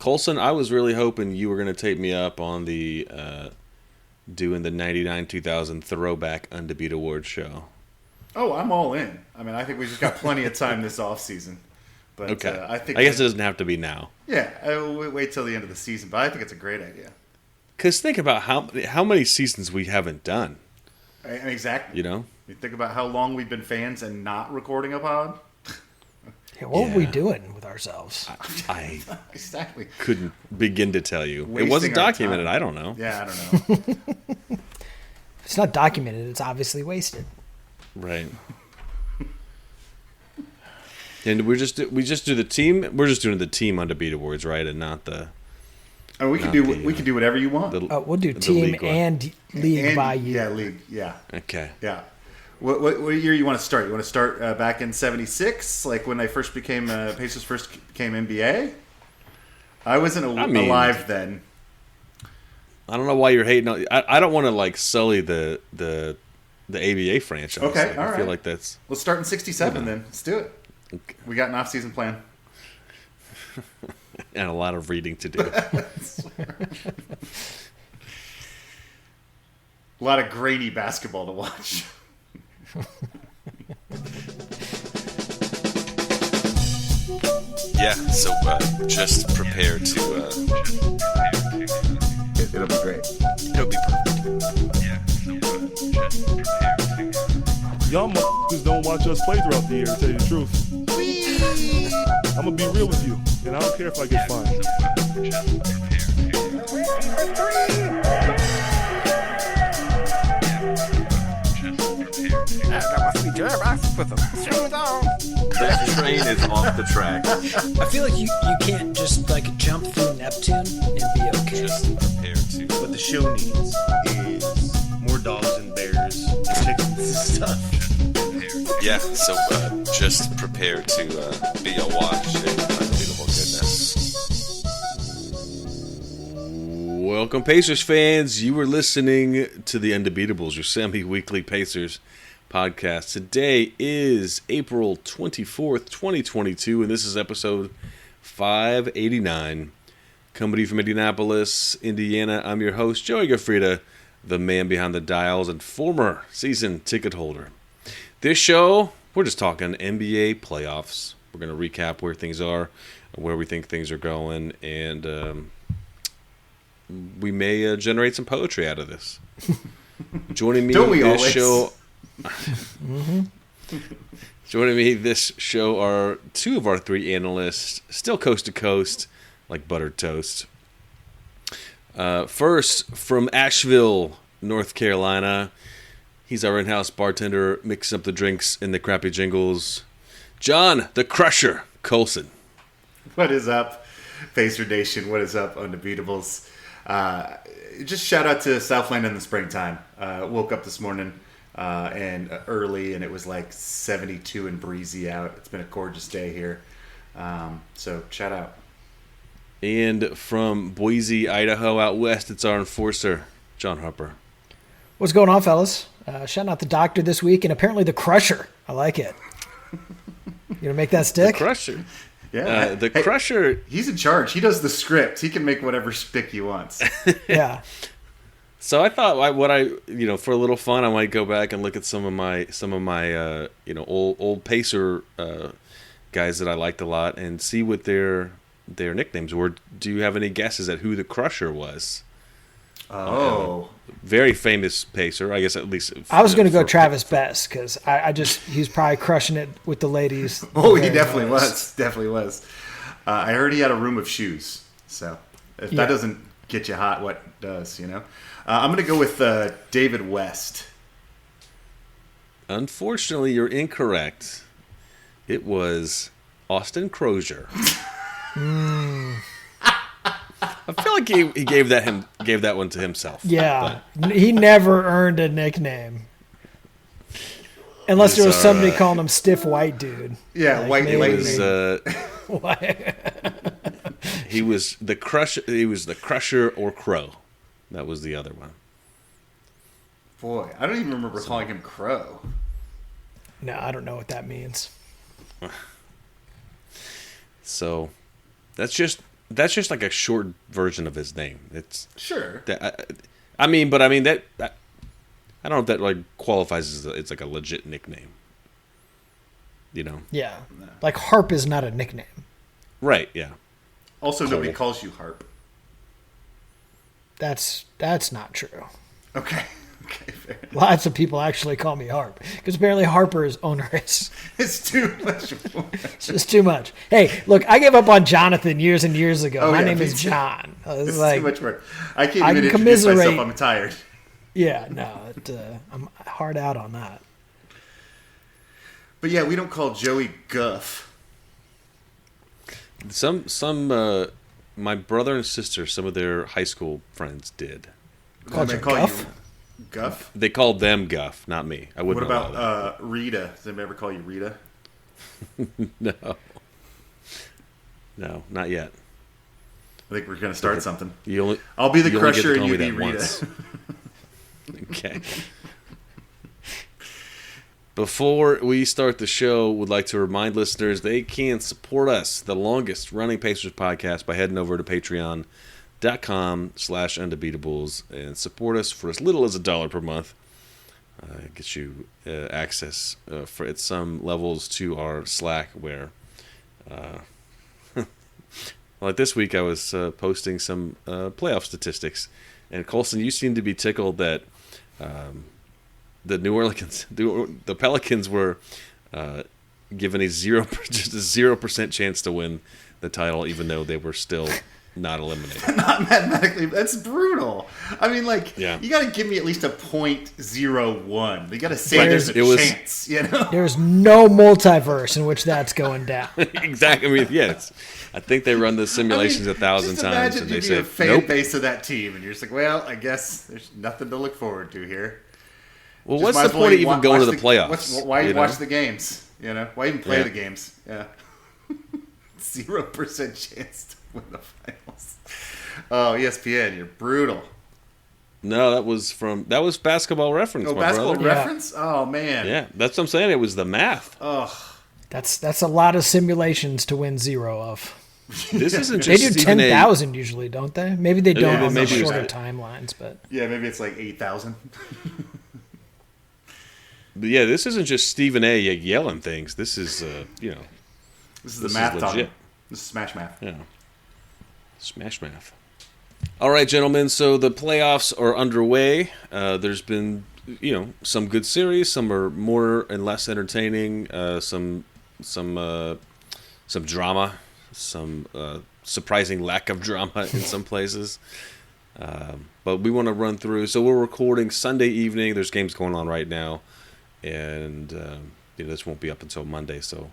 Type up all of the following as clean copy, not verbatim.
Colson, I was really hoping you were going to take me up on the doing the 99-2000 throwback Undebeat Awards show. Oh, I'm all in. I mean, I think we just got plenty of time this off season. But Okay. I guess it doesn't have to be now. Yeah, we'll wait till the end of the season. But I think it's a great idea. Because think about how many seasons we haven't done. Exactly. You know? You think about how long we've been fans and not recording a pod. Yeah, what were we doing with ourselves? I Exactly. couldn't begin to tell you. Wasting it wasn't our documented. time. I don't know. Yeah, I don't know. If it's not documented, it's obviously wasted. Right. And we just do the team. We're just doing the team Undebeat Awards, right, and not the. We can do whatever you want. We'll do team and league by year. Yeah, league. Yeah. Okay. Yeah. What year you want to start? You want to start back in '76, like when they first became Pacers first became NBA? I wasn't alive then. I don't know why you're hating on. I don't want to like sully the ABA franchise. Okay, like, all right. I feel like that's. Let's start in '67 then. Let's do it. Okay. We got an off-season plan. And a lot of reading to do. A lot of grainy basketball to watch. Yeah, so just prepare to. It'll be great. It'll be perfect. Yeah, so just prepare to. Y'all motherfuckers don't watch us play throughout the year, to tell you the truth. I'm gonna be real with you, and I don't care if I get fined. This train is off the track. I feel like you can't just like jump through Neptune and be okay. Just prepare to. What the show needs is more dogs and bears and chickens and stuff. Yeah, so just prepare to be awash in unbelievable goodness. Welcome, Pacers fans. You were listening to the Undebeatables, your semi-weekly Pacers podcast. Today is April 24th, 2022, and this is episode 589. Coming to you from Indianapolis, Indiana, I'm your host, Joey Gaffrida, the man behind the dials and former season ticket holder. This show, we're just talking NBA playoffs. We're going to recap where things are, where we think things are going, and we may generate some poetry out of this. Joining me this show... Joining me this show are two of our three analysts, still coast to coast, like buttered toast. First, from Asheville, North Carolina, he's our in-house bartender, mixing up the drinks and the crappy jingles. John, the Crusher, Colson. What is up, Pacer Nation? What is up, Undebeatables? Just shout out to Southland in the springtime. Woke up this morning and early, and it was like 72 and breezy out. It's been a gorgeous day here. So shout out. And from Boise, Idaho, out west, it's our enforcer, John Harper. What's going on, fellas? Shouting out the doctor this week, and apparently the Crusher. I like it. You gonna make that stick? The Crusher. Yeah, the Crusher. He's in charge. He does the script. He can make whatever stick he wants. Yeah. So I thought, for a little fun, I might go back and look at some of my old Pacer guys that I liked a lot and see what their nicknames were. Do you have any guesses at who the Crusher was? Oh, very famous Pacer, I guess. At least I was going to go Travis Best because he's probably crushing it with the ladies. Oh, he definitely was. I heard he had a room of shoes. So if that doesn't get you hot, what does? I'm going to go with David West. Unfortunately, you're incorrect. It was Austin Crozier. I feel like he gave that one to himself. Yeah, he never earned a nickname. Unless there was somebody calling him Stiff White Dude. Yeah, White Dude. He was the Crusher. He was the Crusher or Crow. That was the other one. Boy, I don't even remember calling him Crow. No, I don't know what that means. So, that's just That's just like a short version of his name. It's Sure. I mean that I don't know if that like qualifies as it's like a legit nickname. You know? Yeah. Like Harp is not a nickname. Right. Yeah. Also, nobody calls you Harp. That's not true. Okay. Okay, fair enough. Lots of people actually call me Harp because apparently Harper is onerous. It's too much. It's just too much. Hey, look, I gave up on Jonathan years and years ago. Oh, My yeah, name me is too. John. It's Like, too much work. I can't I even can introduce myself. commiserate. I'm tired. yeah, no, I'm hard out on that. But yeah, we don't call Joey Guff. Some my brother and sister, some of their high school friends did. Called They you call Guff? you Guff? They called them Guff, not me. I What wouldn't allow about Rita? Does anybody ever call you Rita? that. No, not yet. I think we're going to start something. You only I'll be the you only get to crusher and call you me be that Rita. once. Okay. Before we start the show, would like to remind listeners they can support us, the longest running Pacers podcast, by heading over to patreon.com/undebeatables and support us for as little as $1 per month. It gets you access for at some levels to our Slack where like this week I was posting some playoff statistics, and Colson, you seem to be tickled that the New Orleans, the Pelicans were given just a 0% chance to win the title, even though they were still not eliminated. Not mathematically. That's brutal. I mean, like, Yeah. you got to give me at least a .01. You got to say Right. there's a It was- chance, you know? There's no multiverse in which that's going down. Exactly. I mean, yes. I think they run the simulations I mean, 1,000 just times, imagine and they you say, be a fan nope. base of that team, and you're just like, well, I guess there's nothing to look forward to here. Well, Just what's might the as well point of wa- even going to watch the playoffs? Why you know? watch the games? You know, why even play Yeah. the games? Yeah, 0% chance to win the finals. Oh, ESPN, you're brutal. No, that was Basketball Reference, Oh, my basketball brother. reference? Oh man. Yeah, that's what I'm saying. It was the math. Ugh. That's a lot of simulations to win 0 of. This isn't They just do Stephen A. 10,000 usually, don't they? Maybe they don't Yeah, on the maybe it's shorter that. timelines, but Yeah, maybe it's like 8,000. But yeah, this isn't just Stephen A. yelling things. This is, This is the This is math talking. legit. This is Smash Math. smash math. All right, gentlemen. So the playoffs are underway. There's been, some good series. Some are more and less entertaining. Some drama. Some surprising lack of drama in some places. But we want to run through. So we're recording Sunday evening. There's games going on right now, and this won't be up until Monday. So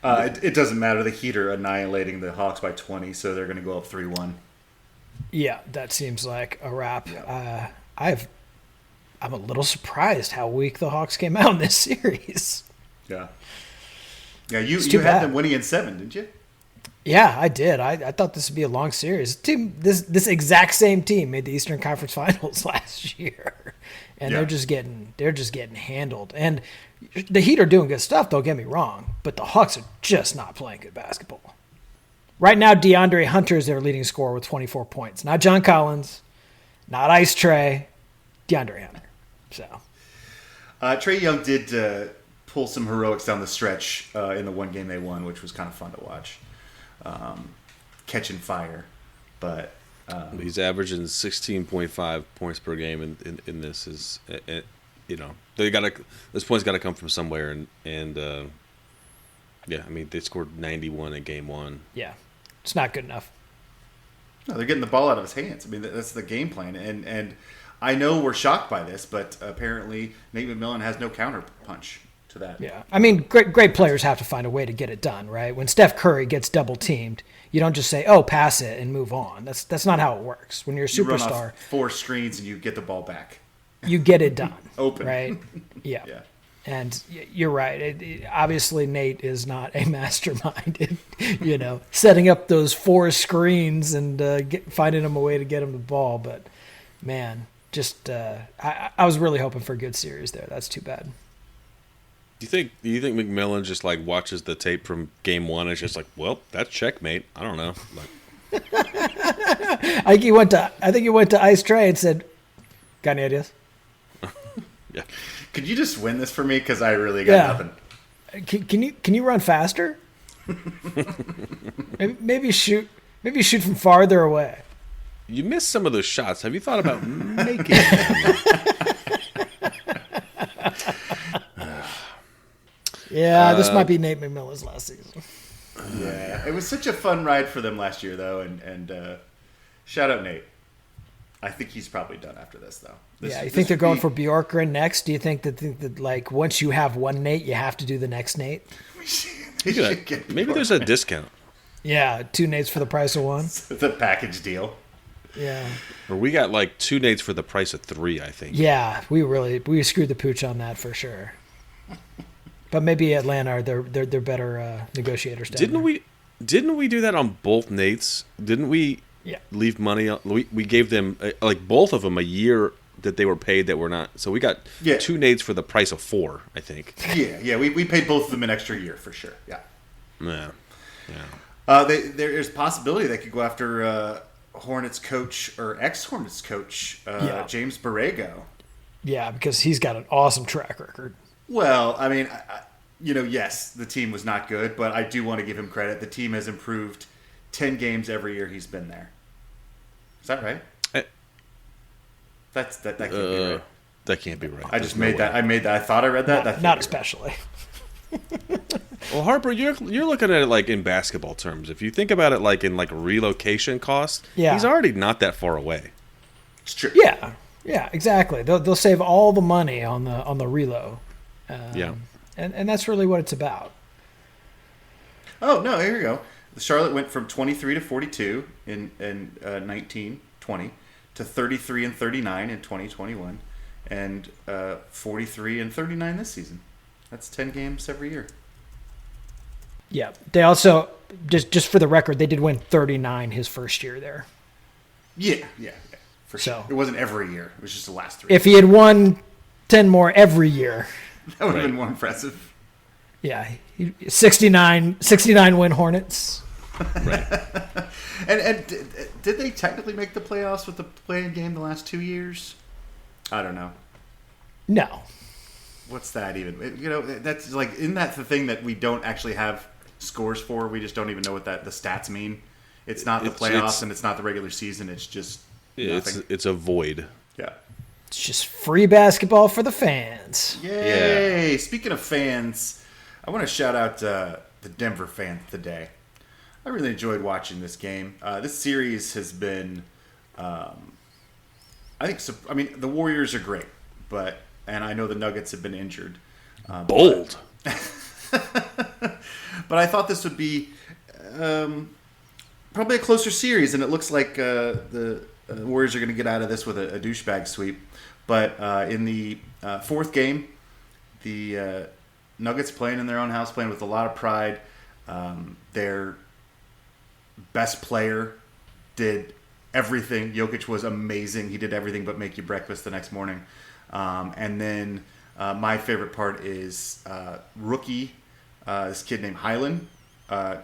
It doesn't matter. The Heat are annihilating the Hawks by 20, so they're going to go up 3-1. yeah, that seems like a wrap. Yeah. I'm a little surprised how weak the Hawks came out in this series. Yeah. Yeah, you too had bad. them winning in 7, didn't you? Yeah, I did. I thought this would be a long series. This exact same team made the Eastern Conference Finals last year, and Yeah. they're just getting handled. And the Heat are doing good stuff. Don't get me wrong, but the Hawks are just not playing good basketball. Right now, DeAndre Hunter is their leading scorer with 24 points. Not John Collins, not Ice Trey, DeAndre Hunter. So Trae Young did pull some heroics down the stretch in the one game they won, which was kind of fun to watch. Catching fire. But he's averaging 16.5 points per game in this. This point's got to come from somewhere, and they scored 91 in game one. yeah, it's not good enough. no, they're getting the ball out of his hands. I mean, that's the game plan. And I know we're shocked by this, but apparently Nate McMillan has no counter punch to that. Yeah, I mean, great players have to find a way to get it done, right? When Steph Curry gets double teamed, you don't just say, "Oh, pass it" and move on. That's not how it works. When you're a You run superstar, off 4 screens and you get the ball back. you get it done. Open. Right? Yeah. Yeah. And you're right. Obviously, Nate is not a mastermind in, setting up those 4 screens and finding him a way to get him the ball. But, man, just I was really hoping for a good series there. That's too bad. Do you think McMillan just like watches the tape from game one and it's just like, well, that's checkmate. I don't know. Like, I think he went to Ice Tray and said, "Got any ideas?" yeah. Could you just win this for me? Because I really got nothing. Can you run faster? maybe shoot from farther away. You missed some of those shots. Have you thought about making them? Yeah, this might be Nate McMillan's last season. Yeah, it was such a fun ride for them last year, though, and shout out Nate. I think he's probably done after this, though. You think they're going for Bjorkgren next? Do you think that like once you have one Nate, you have to do the next Nate? Maybe there's a discount. Yeah, 2 Nates for the price of one. It's a package deal. Yeah. Or we got like 2 Nates for the price of 3, I think. Yeah, we screwed the pooch on that for sure. But maybe Atlanta, they're better negotiators. Didn't we do that on both Nates? Didn't we? Yeah. Leave money. We gave them like both of them a year that they were paid that were not. So we got 2 Nates for the price of 4, I think. Yeah. We paid both of them an extra year for sure. Yeah. Yeah. There's a possibility they could go after Hornets coach or ex-Hornets coach James Borrego. Yeah, because he's got an awesome track record. Well, I mean, yes, the team was not good, but I do want to give him credit. The team has improved 10 games every year he's been there. Is that right? That can't be right. That can't be right. I just made that. I made that. I thought I read that. Not especially. Well, Harper, you're looking at it like in basketball terms. If you think about it like in like relocation costs, he's already not that far away. It's true. Yeah, exactly. They'll save all the money on the relo. And that's really what it's about. Oh no, here we go. Charlotte went from 23 to 42 in 1920 to 33 and 39 in 2021, and 43 and 39 this season. That's 10 games every year. Yeah, they also just for the record, they did win 39 his first year there. Yeah, for sure. It wasn't every year; it was just the last 3. If he had won 10 more every year, that would have been more impressive. Yeah, 69 win Hornets. Right. and did they technically make the playoffs with the play-in game the last 2 years? I don't know. No. What's that even? That's like, isn't that the thing that we don't actually have scores for? We just don't even know what the stats mean. It's not the playoffs and it's not the regular season. It's just nothing. It's a void. Yeah. It's just free basketball for the fans. Yay! Yeah. Speaking of fans, I want to shout out the Denver fan today. I really enjoyed watching this game. This series has been, the Warriors are great, and I know the Nuggets have been injured. Bold. But I thought this would be probably a closer series, and it looks like the Warriors are going to get out of this with a douchebag sweep. But in the fourth game, the Nuggets playing in their own house, playing with a lot of pride. Their best player did everything. Jokic was amazing. He did everything but make you breakfast the next morning. And then my favorite part is rookie, this kid named Highland,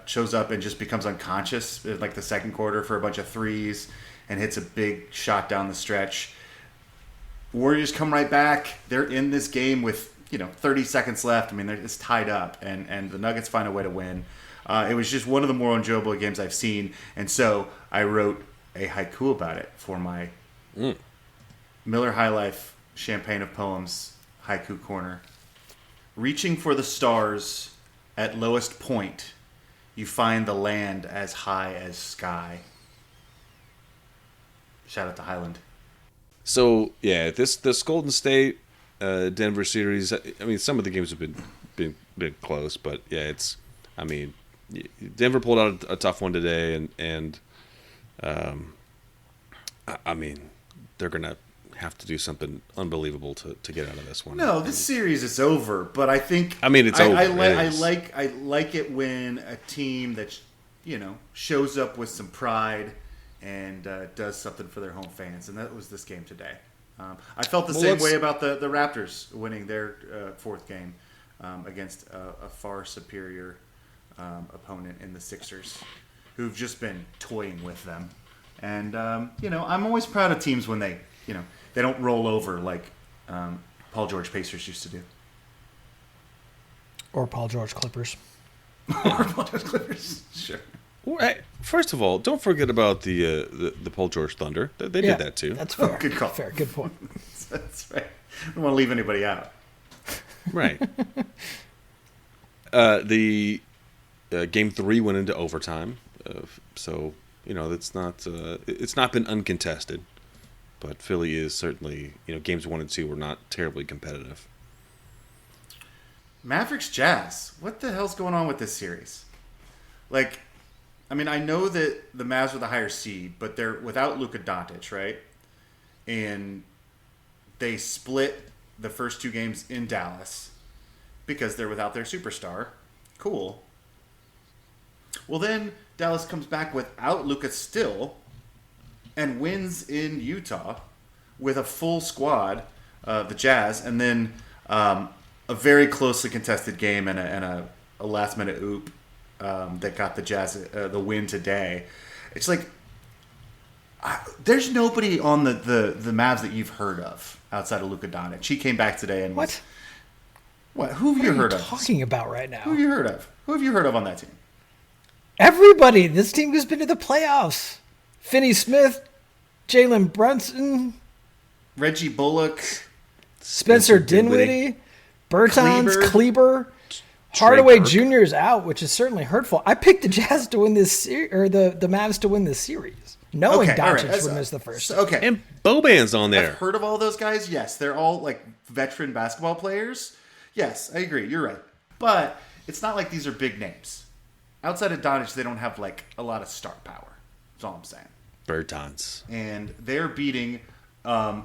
shows up and just becomes unconscious in like the second quarter for a bunch of threes and hits a big shot down the stretch. Warriors come right back. They're in this game with 30 seconds left. I mean, it's tied up, and the Nuggets find a way to win. It was just one of the more enjoyable games I've seen, and so I wrote a haiku about it for my Miller High Life Champagne of Poems haiku corner. Reaching for the stars at lowest point, you find the land as high as sky. Shout out to Highland. So yeah, this Golden State Denver series. I mean, some of the games have been close, but yeah, Denver pulled out a tough one today, and I mean, they're gonna have to do something unbelievable to get out of this one. No, this series is over, but I think it's over. I like it when a team that shows up with some pride and does something for their home fans, and that was this game today. I felt the same way about the Raptors winning their fourth game. against a far superior opponent in the Sixers, who've just been toying with them. And I'm always proud of teams when they don't roll over like Paul George Pacers used to do. Or Paul George Clippers. Or Paul George Clippers, sure. First of all, don't forget about the Paul George Thunder. They did that too. That's fair. Good call. Fair. Good point. That's right. I don't want to leave anybody out. Right. The game 3 went into overtime, so it's not been uncontested. But Philly is certainly, games 1 and 2 were not terribly competitive. Mavericks Jazz. What the hell's going on with this series? I know that the Mavs are the higher seed, but they're without Luka Doncic, right? And they split the first 2 games in Dallas because they're without their superstar. Cool. Well, then Dallas comes back without Luka still and wins in Utah with a full squad, the Jazz, and then a very closely contested game and a last-minute oop that got the Jazz the win today. It's like there's nobody on the Mavs that you've heard of outside of Luka Doncic. He came back today and What? Who have you heard of? Talking about right now? Who have you heard of? Who have you heard of on that team? Everybody. This team has been to the playoffs. Finney Smith, Jalen Brunson, Reggie Bullock, Spencer Dinwiddie, Bertans, Kleber. Hardaway Jr. is out, which is certainly hurtful. I picked the Jazz to win this series, or the Mavs to win this series, knowing Doncic would miss the first. Okay, and Boban's on there. I've heard of all those guys. Yes, they're all like veteran basketball players. Yes, I agree. You're right, but it's not like these are big names. Outside of Doncic, they don't have like a lot of star power. That's all I'm saying. Bertans. And they're beating a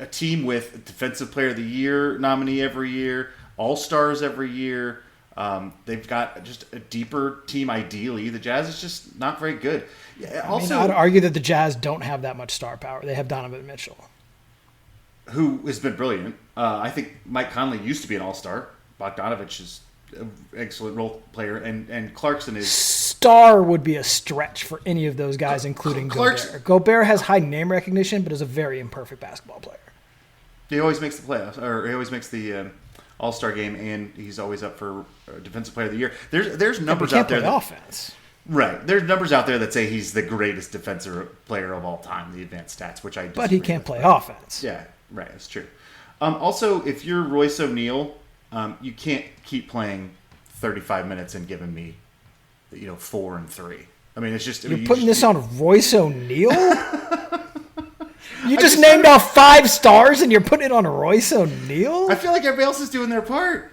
team with Defensive Player of the Year nominee every year, All-Stars every year. They've got just a deeper team ideally. The Jazz is just not very good. Also, I'd argue that the Jazz don't have that much star power. They have Donovan Mitchell, who has been brilliant. I think Mike Conley used to be an All-Star. Bogdanovich is an excellent role player, and Clarkson is... Star would be a stretch for any of those guys, including Gobert. Gobert has high name recognition, but is a very imperfect basketball player. He always makes the playoffs, or he always makes the All-Star game, and he's always up for Defensive Player of the Year. There's numbers out there that offense. Right. There's numbers out there that say he's the greatest defensive player of all time, the advanced stats, which I disagree But he can't with. play offense. Yeah, right. That's true. Also, if you're Royce O'Neal, you can't keep playing 35 minutes and giving me, 4 and 3. I mean, it's just... You're putting this on Royce O'Neal? You just named off 5 stars and you're putting it on Royce O'Neal? I feel like everybody else is doing their part.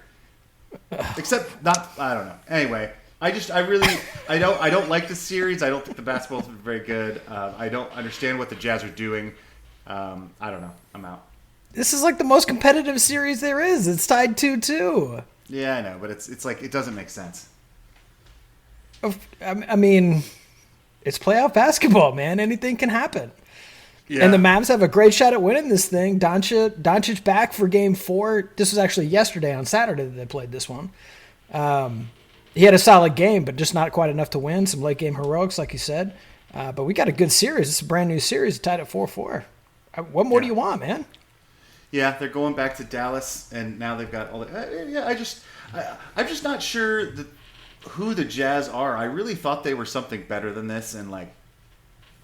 Except not... I don't know. Anyway... I don't like the series. I don't think the basketball's been very good. I don't understand what the Jazz are doing. I don't know. I'm out. This is like the most competitive series there is. It's tied 2-2. Yeah, I know, but it's like it doesn't make sense. I mean, it's playoff basketball, man. Anything can happen. Yeah. And the Mavs have a great shot at winning this thing. Doncic back for Game 4. This was actually yesterday on Saturday that they played this one. He had a solid game, but just not quite enough to win. Some late game heroics, like you said. But we got a good series. It's a brand new series, tied at 4-4. What more do you want, man? Yeah, they're going back to Dallas, and now they've got all the. I'm just not sure who the Jazz are. I really thought they were something better than this, and I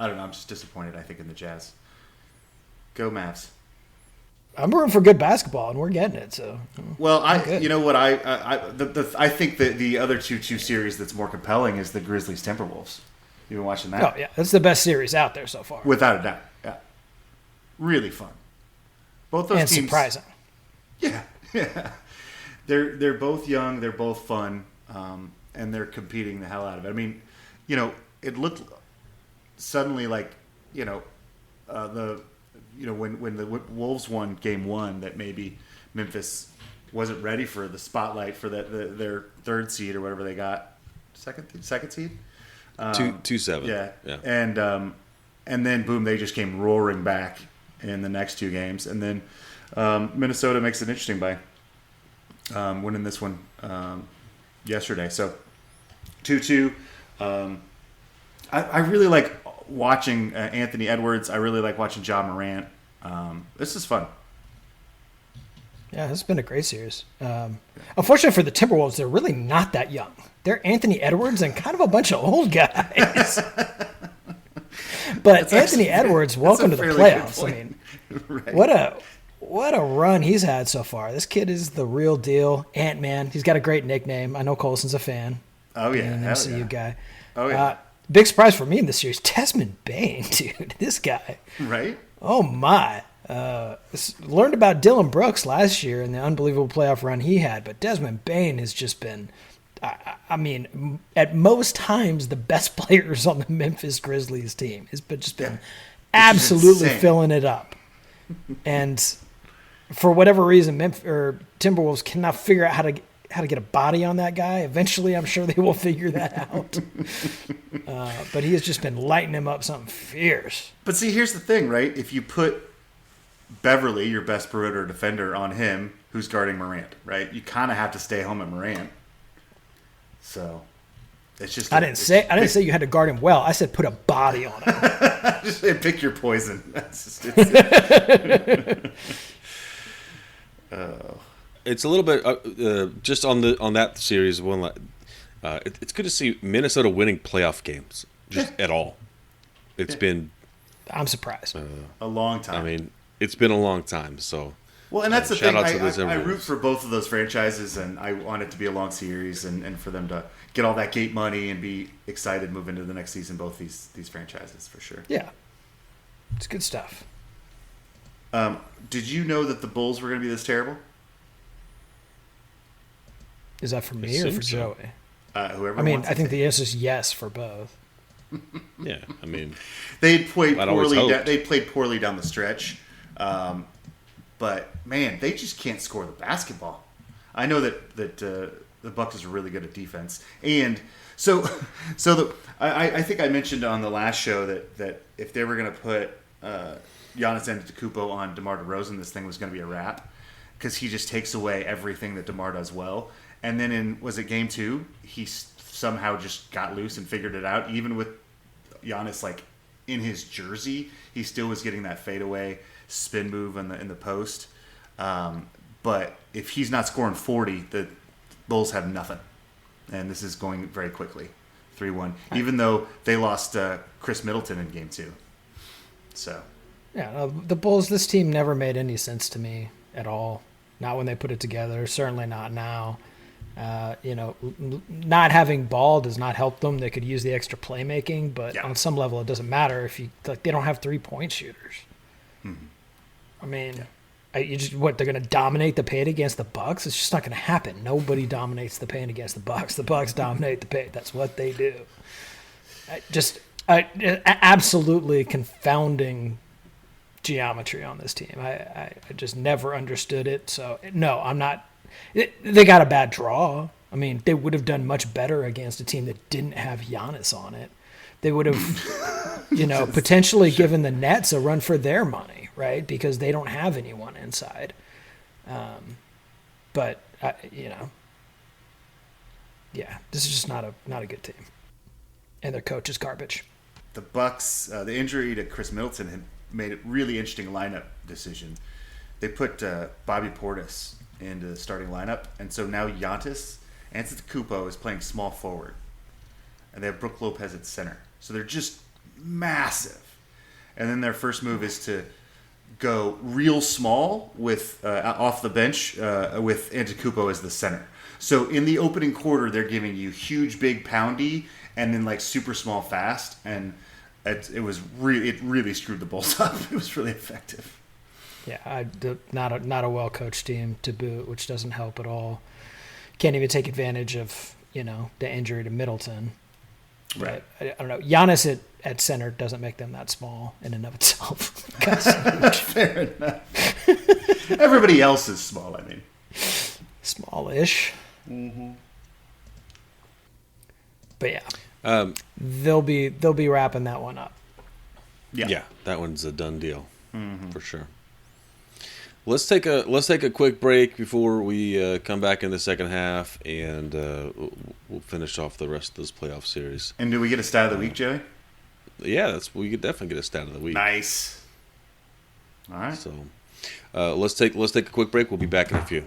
don't know. I'm just disappointed. I think in the Jazz. Go Mavs. I'm rooting for good basketball, and we're getting it. So, well, you know what I think that the other two series that's more compelling is the Grizzlies Timberwolves. You been watching that? Oh yeah, that's the best series out there so far, without a doubt. Yeah, really fun. Both those and teams, surprising. Yeah. They're both young. They're both fun, and they're competing the hell out of it. I mean, it looked suddenly like when the Wolves won Game 1, that maybe Memphis wasn't ready for the spotlight for their third seed or whatever they got, second seed, 2-7. Yeah. And then boom, they just came roaring back in the next 2 games, and then Minnesota makes it interesting by winning this one yesterday. So 2-2. I really like watching Anthony Edwards. I really like watching Ja Morant. This is fun. Yeah, this has been a great series. Unfortunately for the Timberwolves, they're really not that young. They're Anthony Edwards and kind of a bunch of old guys. But Anthony Edwards, welcome to the playoffs. I mean, Right. what a run he's had so far. This kid is the real deal. Ant-Man. He's got a great nickname. I know Colson's a fan. Oh, yeah. Being an Hell MCU yeah. guy. Oh, yeah. Big surprise for me in this series, Desmond Bane, dude. This guy. Right? Oh, my. Learned about Dylan Brooks last year and the unbelievable playoff run he had, but Desmond Bane has just been, I mean, at most times the best players on the Memphis Grizzlies team. It's been absolutely insane. filling it up. And for whatever reason, Timberwolves cannot figure out how to get a body on that guy. Eventually, I'm sure they will figure that out. But he has just been lighting him up something fierce. But see, here's the thing, right? If you put Beverly, your best perimeter defender, on him, who's guarding Morant, right? You kind of have to stay home at Morant. So it's just I didn't say you had to guard him well. I said put a body on him. just pick your poison. That's just It's a little bit just on that series. It's good to see Minnesota winning playoff games just at all. It's been I'm surprised. a long time. I mean, it's been a long time. So well, and that's the shout thing. out to those I root Timberwolves. for both of those franchises, and I want it to be a long series, and for them to get all that gate money and be excited moving into the next season. Both these franchises for sure. Yeah, it's good stuff. Did you know that the Bulls were going to be this terrible? Is that for me or for assume so. Whoever. Joey? I mean, wants I to think take the answer is yes for both. Yeah, I mean, They played I'd always poorly. hoped. They played poorly down the stretch, but man, they just can't score the basketball. I know that the Bucks are really good at defense, and I think I mentioned on the last show that if they were going to put Giannis Antetokounmpo on DeMar DeRozan, this thing was going to be a wrap because he just takes away everything that DeMar does well. And then was it game 2? He somehow just got loose and figured it out. Even with Giannis like in his jersey, he still was getting that fadeaway spin move in the post. But if he's not scoring 40, the Bulls have nothing. And this is going very quickly, 3-1. Even though they lost Chris Middleton in game 2. So Yeah, the Bulls. This team never made any sense to me at all. Not when they put it together. Certainly not now. Not having ball does not help them. They could use the extra playmaking, but on some level, it doesn't matter if they don't have 3-point shooters. Mm-hmm. I mean, they're going to dominate the paint against the Bucks? It's just not going to happen. Nobody dominates the paint against the Bucks. The Bucks dominate the paint. That's what they do. Absolutely confounding geometry on this team. I just never understood it. So no, I'm not. They got a bad draw. I mean, they would have done much better against a team that didn't have Giannis on it. They would have, potentially given the Nets a run for their money, right? Because they don't have anyone inside. This is just not a good team, and their coach is garbage. the Bucks, the injury to Chris Middleton had made it really interesting lineup decision. They put Bobby Portis into the starting lineup, and so now Giannis Antetokounmpo is playing small forward, and they have Brook Lopez at center. So they're just massive. And then their first move is to go real small with off the bench with Antetokounmpo as the center. So in the opening quarter, they're giving you huge, big, poundy, and then like super small, fast, and it really screwed the Bulls up. It was really effective. Yeah, not a well coached team to boot, which doesn't help at all. Can't even take advantage of the injury to Middleton. Right. But I don't know. Giannis at center doesn't make them that small in and of itself. That's huge. Fair enough. Everybody else is small. I mean, Smallish. Mm-hmm. But yeah, they'll be wrapping that one up. yeah. Yeah, that one's a done deal for sure. let's take a quick break before we come back in the second half, and we'll finish off the rest of this playoff series. And do we get a stat of the week, Joey? Yeah, we could definitely get a stat of the week. Nice. All right. So let's take a quick break. We'll be back in a few.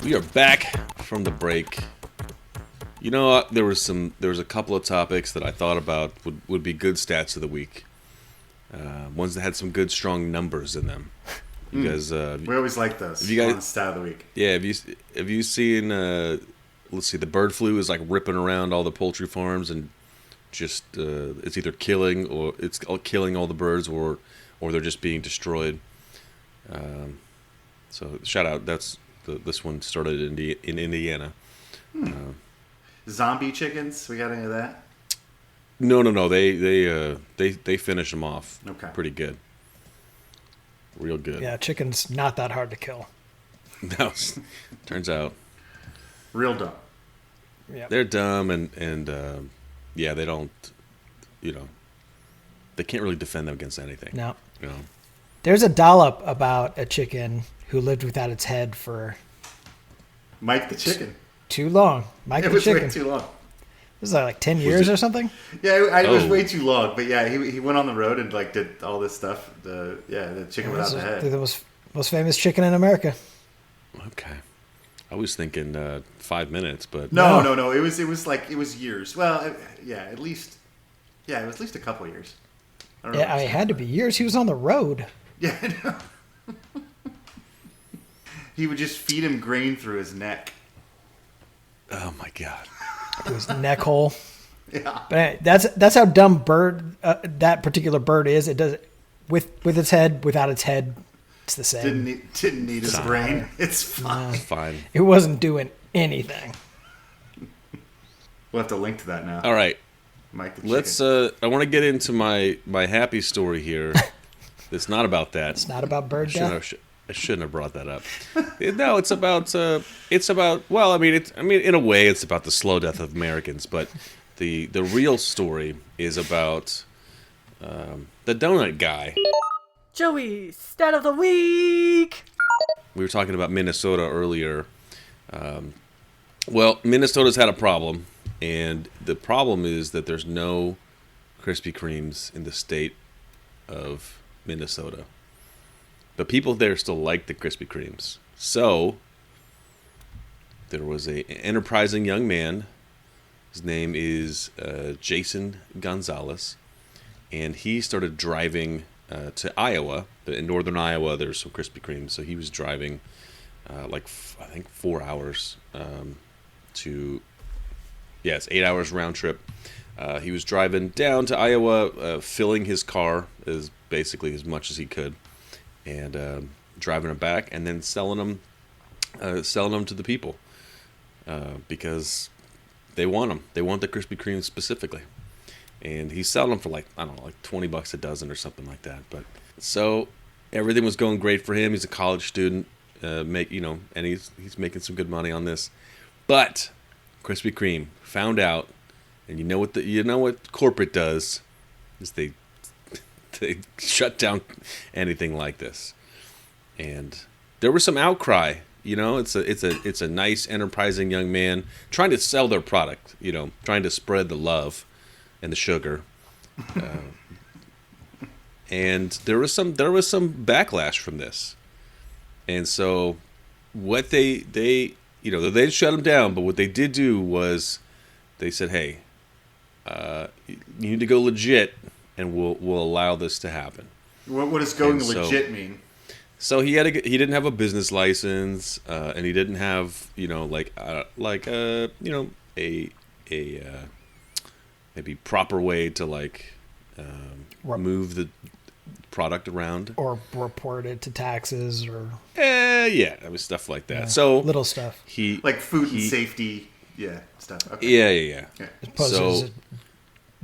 We are back from the break. You know, there was a couple of topics that I thought about would be good stats of the week. Ones that had some good strong numbers in them. You guys, we always like those. Have you guys, on stat of the week. Yeah, have you seen? Let's see, the bird flu is like ripping around all the poultry farms, and just it's either killing all the birds, or they're just being destroyed. So shout out. This one started in Indiana. Zombie chickens. We got any of that? No. They finish them off. Okay. Pretty good. Real good. Yeah, chicken's not that hard to kill. No, turns out Real dumb. Yeah. they're dumb, and yeah, they don't. They can't really defend them against anything. No. You know. There's a dollop about a chicken who lived without its head for Mike the chicken. too long. Mike It the was chicken. way too long. This is like 10 years or something? Yeah, it was Oh. way too long. But yeah, he went on the road and like did all this stuff. The chicken without the head. The most famous chicken in America. Okay. I was thinking 5 minutes, but No. It was years. Well, at least it was at least a couple years. I don't know. Yeah, it had to be years. He was on the road. Yeah, I know. He would just feed him grain through his neck. oh my god. Through his neck hole. Yeah. But anyway, that's how dumb that particular bird is. It does it with its head, without its head. It's the same. Didn't need his brain. It's fine. Fine. It wasn't doing anything. We'll have to link to that now. All right. Mike the chicken. Let's. I want to get into my happy story here. It's not about that. It's not about bird death. I shouldn't have brought that up. No, it's about. Well, I mean, in a way, it's about the slow death of Americans. But the real story is about the donut guy. Joey, stat of the week. We were talking about Minnesota earlier. Well, Minnesota's had a problem, and the problem is that there's no Krispy Kremes in the state of Minnesota. But people there still like the Krispy Kremes. So there was a enterprising young man. His name is Jason Gonzalez, and he started driving to Iowa. In northern Iowa, there's some Krispy Kremes. So he was driving I think 4 hours it's 8 hours round trip. He was driving down to Iowa, filling his car as much as he could, and driving them back, and then selling them to the people because they want them. They want the Krispy Kreme specifically, and he's selling them for like $20 a dozen or something like that. But so everything was going great for him. He's a college student, make and he's making some good money on this. But Krispy Kreme found out, and you know what corporate does is they shut down anything like this. And there was some outcry. It's a nice, enterprising young man trying to sell their product. Trying to spread the love and the sugar. And there was some backlash from this. And so what they shut him down, but what they did do was they said, "Hey, you need to go legit, and we'll allow this to happen." What does going legit mean? So he didn't have a business license, and he didn't have a maybe proper way to move the product around or report it to taxes or stuff like that. So little stuff like food and safety, stuff. Okay. Yeah. So a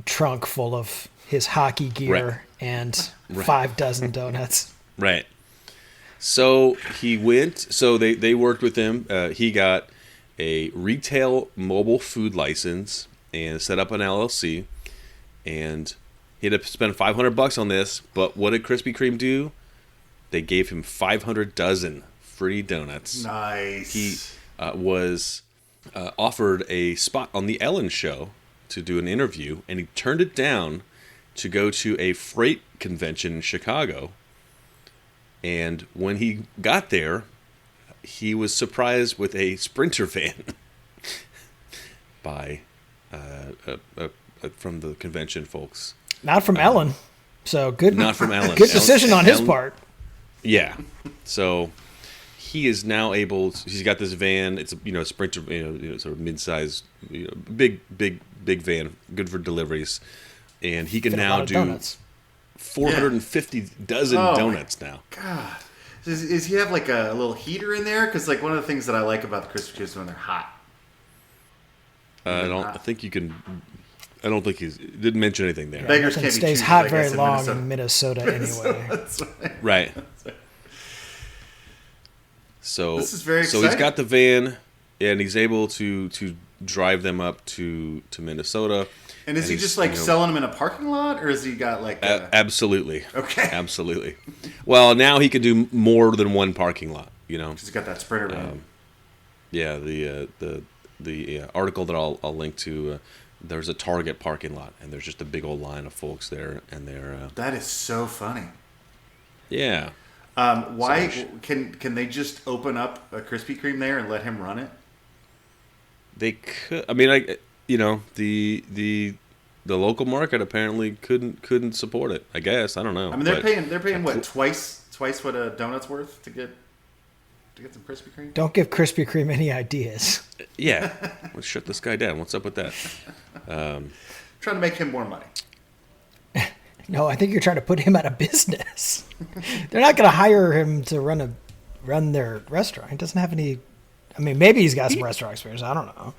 trunk full of his hockey gear and 5 dozen donuts. Right. So he went. So they worked with him. He got a retail mobile food license and set up an LLC, and he had to spend $500 on this. But what did Krispy Kreme do? They gave him 500 dozen free donuts. Nice. He was offered a spot on the Ellen Show to do an interview, and he turned it down to go to a freight convention in Chicago. And when he got there, he was surprised with a Sprinter van by from the convention folks. Not from Ellen. So good. Not from Ellen. Good decision on his part. Yeah. So he is now able. He's got this van. It's a Sprinter, sort of mid-sized, big van, good for deliveries, and he can now do donuts. 450 dozen donuts now. God, does he have like a little heater in there? Because one of the things that I like about the Krispy Kreme is when they're hot. I don't think he didn't mention anything there. Beggars can't be stays choosers, hot I very guess, long in Minnesota anyway. That's Right. So this is very so exciting. he's got the van, and he's able to drive them up to Minnesota. And is he just selling them in a parking lot, or has he got absolutely. Okay. Absolutely. Well, now he can do more than one parking lot. He's got that Sprinter van. Yeah, the article that I'll link to. There's a Target parking lot, and there's just a big old line of folks there, and they're. That is so funny. Yeah. Why can they just open up a Krispy Kreme there and let him run it? They could. I mean, the local market apparently couldn't support it. I guess I don't know. I mean, they're paying what twice what a donut's worth to get some Krispy Kreme. Don't give Krispy Kreme any ideas. Yeah, let's shut this guy down. What's up with that? Trying to make him more money. No, I think you're trying to put him out of business. They're not going to hire him to run their restaurant. He doesn't have any. I mean, maybe he's got some restaurant experience. I don't know.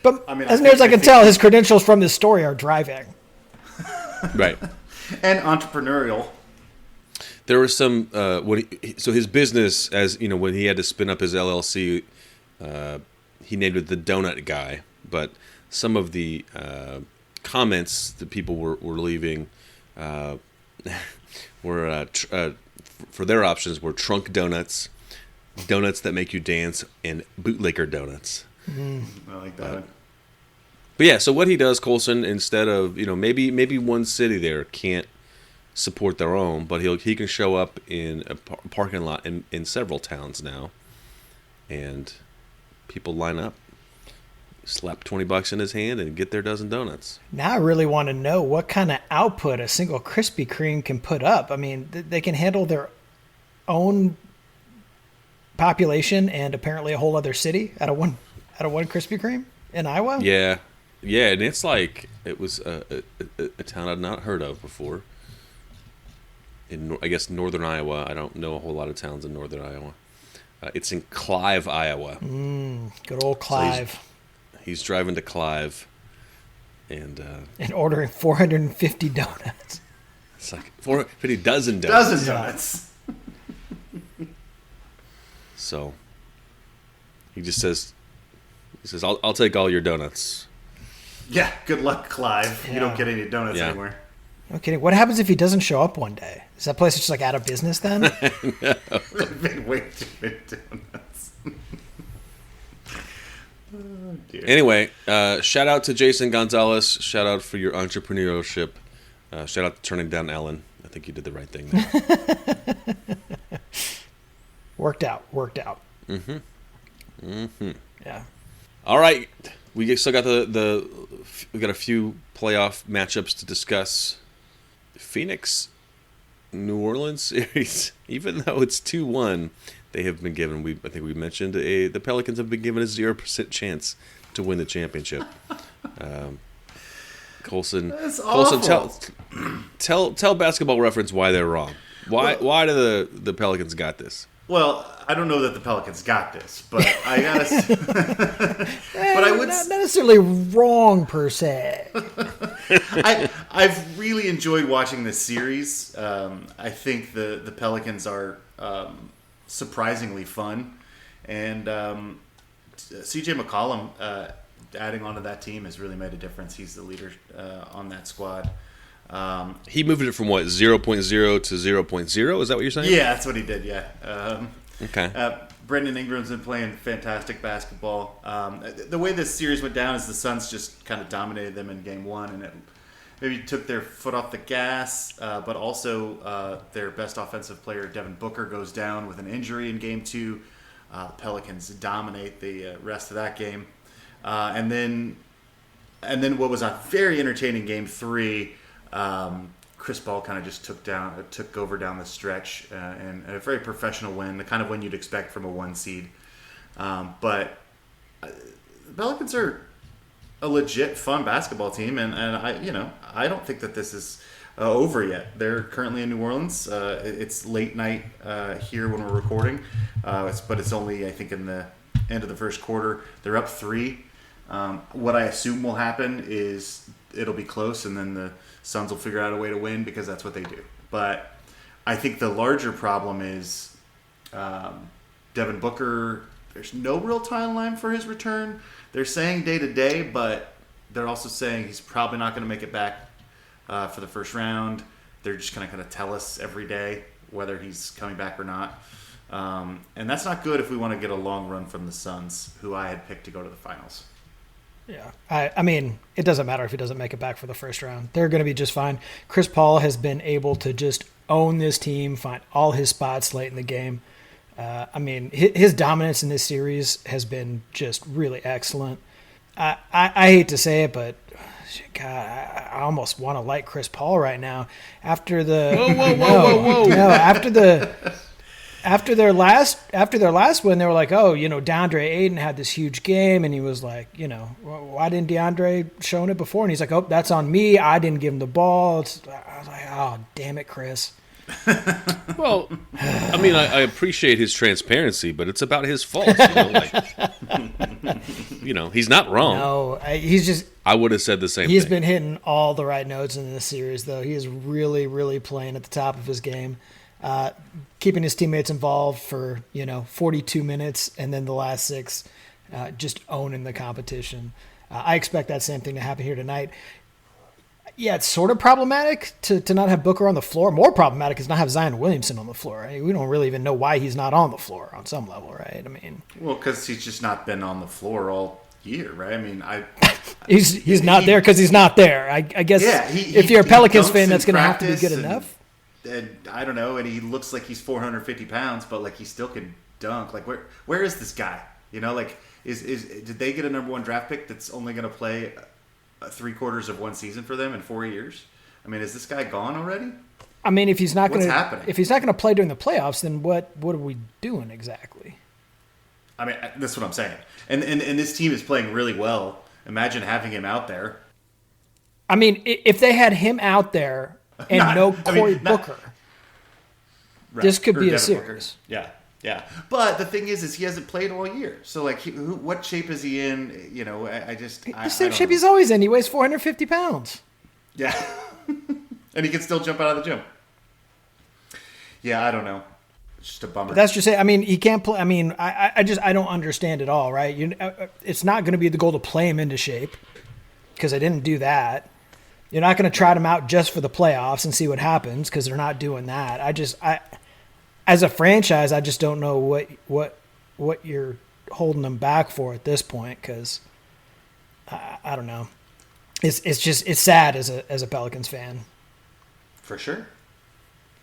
But as near as I can tell, his credentials from this story are driving. Right. And entrepreneurial. There was some so his business, as when he had to spin up his LLC, he named it the Donut Guy. But some of the comments that people were leaving were for their options were trunk donuts, donuts that make you dance, and bootlicker donuts. I like that. But yeah, so what he does, Colson, instead of maybe one city there can't support their own, but he can show up in a parking lot in several towns now, and people line up, slap $20 in his hand, and get their dozen donuts. Now I really want to know what kind of output a single Krispy Kreme can put up. I mean, they can handle their own population and apparently a whole other city out of one Krispy Kreme in Iowa. Yeah, and it's it was a town I'd not heard of before. In I guess northern Iowa. I don't know a whole lot of towns in northern Iowa. It's in Clive, Iowa. Good old Clive. So he's driving to Clive, and ordering 450 donuts. It's like 450 dozen donuts. Dozen donuts. So he says, I'll take all your donuts. Yeah, good luck, Clive. Yeah. You don't get any donuts Yeah. anymore. No kidding. What happens if he doesn't show up one day? Is that place just like out of business then? There've been way too many donuts. Oh, dear. Anyway, shout out to Jason Gonzalez. Shout out for your entrepreneurship. Shout out to turning down Ellen. I think you did the right thing there. Worked out. Yeah. All right, we still got we got a few playoff matchups to discuss. Phoenix, New Orleans series. Even though it's 2-1, they have been given. I think we mentioned the Pelicans have been given a 0% chance to win the championship. Colson, That's Colson, awful. tell Basketball Reference why they're wrong. Why do the Pelicans got this? Well, I don't know that the Pelicans got this, but I gotta. But I would. Not necessarily wrong per se. I've really enjoyed watching this series. I think the Pelicans are surprisingly fun, and C.J. McCollum adding onto that team has really made a difference. He's the leader on that squad. He moved it from 0.0 to 0.0. Is that what you're saying? Yeah, that's what he did. Yeah. Okay. Brendan Ingram's been playing fantastic basketball. The way this series went down is the Suns just kind of dominated them in Game 1, and it maybe took their foot off the gas. But also, their best offensive player, Devin Booker, goes down with an injury in Game 2. The Pelicans dominate the rest of that game, and then what was a very entertaining Game 3. Chris Paul kind of just took over down the stretch, and a very professional win, the kind of win you'd expect from a 1 seed. But the Pelicans are a legit fun basketball team, and I don't think that this is over yet. They're currently in New Orleans. It's late night here when we're recording, but it's only, I think, in the end of the first quarter. They're up 3. What I assume will happen is it'll be close, and then the Suns will figure out a way to win because that's what they do. But I think the larger problem is Devin Booker. There's no real timeline for his return. They're saying day to day, but they're also saying he's probably not going to make it back for the first round. They're just going to kind of tell us every day whether he's coming back or not. And that's not good if we want to get a long run from the Suns, who I had picked to go to the finals. Yeah. I mean, it doesn't matter if he doesn't make it back for the first round. They're going to be just fine. Chris Paul has been able to just own this team, find all his spots late in the game. I mean, his dominance in this series has been just really excellent. I hate to say it, but God, I almost want to like Chris Paul right now. After the after their last win, they were like, oh, DeAndre Ayton had this huge game, and he was like, why didn't DeAndre shown it before? And he's like, oh, that's on me. I didn't give him the ball. I was like, oh, damn it, Chris. Well, I mean, I appreciate his transparency, but it's about his fault. He's not wrong. No, he's just. I would have said the same He's thing. been hitting all the right notes in this series, though. He is really, really playing at the top of his game. Keeping his teammates involved for 42 minutes, and then the last 6 just owning the competition. I expect that same thing to happen here tonight. Yeah, it's sort of problematic to not have Booker on the floor. More problematic is not have Zion Williamson on the floor. Right? We don't really even know why he's not on the floor on some level, right? I mean, well, because he's just not been on the floor all year, right? I mean, he's not there because he's not there. I guess if you're a Pelicans fan, that's going to have to be good enough. And I don't know, and he looks like he's 450 pounds, but like he still can dunk. Like where is this guy? Did they get a number 1 draft pick that's only going to play 3/4 of 1 season for them in 4 years? I mean, is this guy gone already? I mean, if he's not going to play during the playoffs, then what are we doing exactly? I mean, that's what I'm saying. And this team is playing really well. Imagine having him out there. I mean, if they had him out there and Corey Booker, right, this could be a Devin series. Booker. Yeah. But the thing is he hasn't played all year. So like, what shape is he in? The same shape he's always in. He weighs 450 pounds. Yeah, and he can still jump out of the gym. Yeah, I don't know. just a bummer. But that's just it. I mean, he can't play. I mean, I don't understand it all, right? It's not going to be the goal to play him into shape because I didn't do that. You're not going to trot him out just for the playoffs and see what happens because they're not doing that. As a franchise, I just don't know what you're holding them back for at this point because I don't know. It's sad as a Pelicans fan. For sure.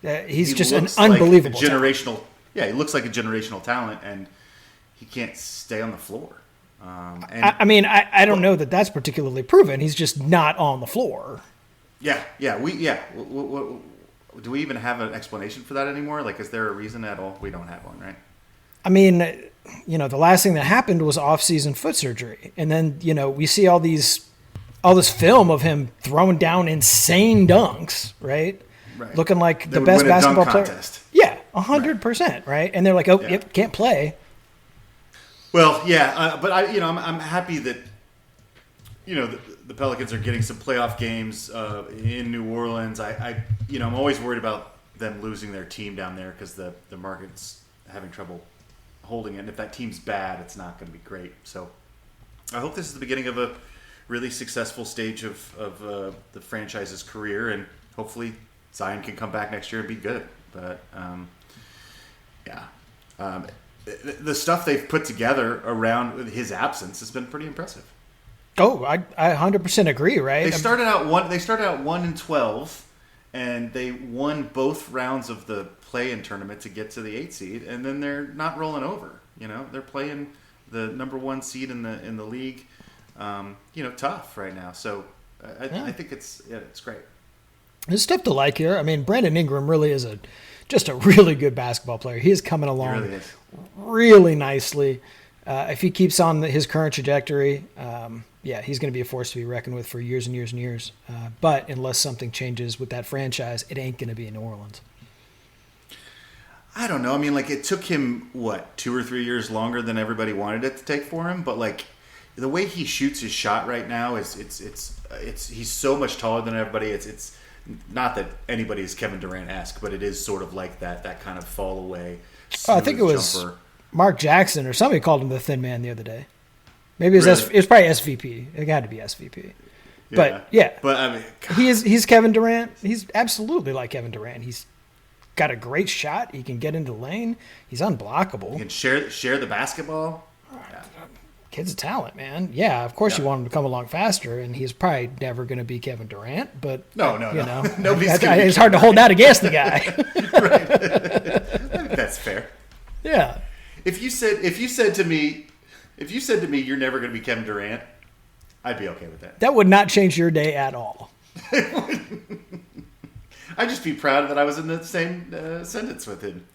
He's He just an looks like unbelievable a generational. Yeah, he looks like a generational talent, and he can't stay on the floor. I don't know that that's particularly proven. He's just not on the floor. Yeah. Do we even have an explanation for that anymore? Like, is there a reason at all? We don't have one, right? I mean, the last thing that happened was off-season foot surgery, and then we see all this film of him throwing down insane dunks, right? Right. Looking like They the would best win a dunk basketball player. contest. Yeah, 100%, right? And they're like, oh, Yeah. yep, can't play. Well, yeah, but I'm happy that the Pelicans are getting some playoff games in New Orleans. I'm always worried about them losing their team down there because the market's having trouble holding it. And if that team's bad, it's not going to be great. So I hope this is the beginning of a really successful stage of the franchise's career, and hopefully Zion can come back next year and be good. But the stuff they've put together around his absence has been pretty impressive. Oh, I 100% agree, right? They started out 1-12, and they won both rounds of the play-in tournament to get to the 8 seed, and then they're not rolling over. They're playing the number 1 seed in the league. Tough right now. So I think it's great. There's stuff to like here. I mean, Brandon Ingram really is just a really good basketball player. He is coming along really nicely. If he keeps on his current trajectory, he's going to be a force to be reckoned with for years and years and years. But unless something changes with that franchise, it ain't going to be in New Orleans. I don't know. I mean, it took him 2 or 3 years longer than everybody wanted it to take for him. But the way he shoots his shot right now is he's so much taller than everybody. It's not that anybody is Kevin Durant-esque, but it is sort of like that kind of fall away. I think it was jumper. Mark Jackson or somebody called him the thin man the other day. Maybe it was Really? It was probably SVP. It had to be SVP. But But I mean, God. he's Kevin Durant. He's absolutely like Kevin Durant. He's got a great shot. He can get into the lane. He's unblockable. You can share the basketball. Kid's a talent, man. Yeah, of course you want him to come along faster, and he's probably never going to be Kevin Durant. But No. Nobody's it's hard to hold that against the guy. Right. I think that's fair. Yeah. If you said to me you're never going to be Kevin Durant, I'd be okay with that. That would not change your day at all. I'd just be proud that I was in the same sentence with him.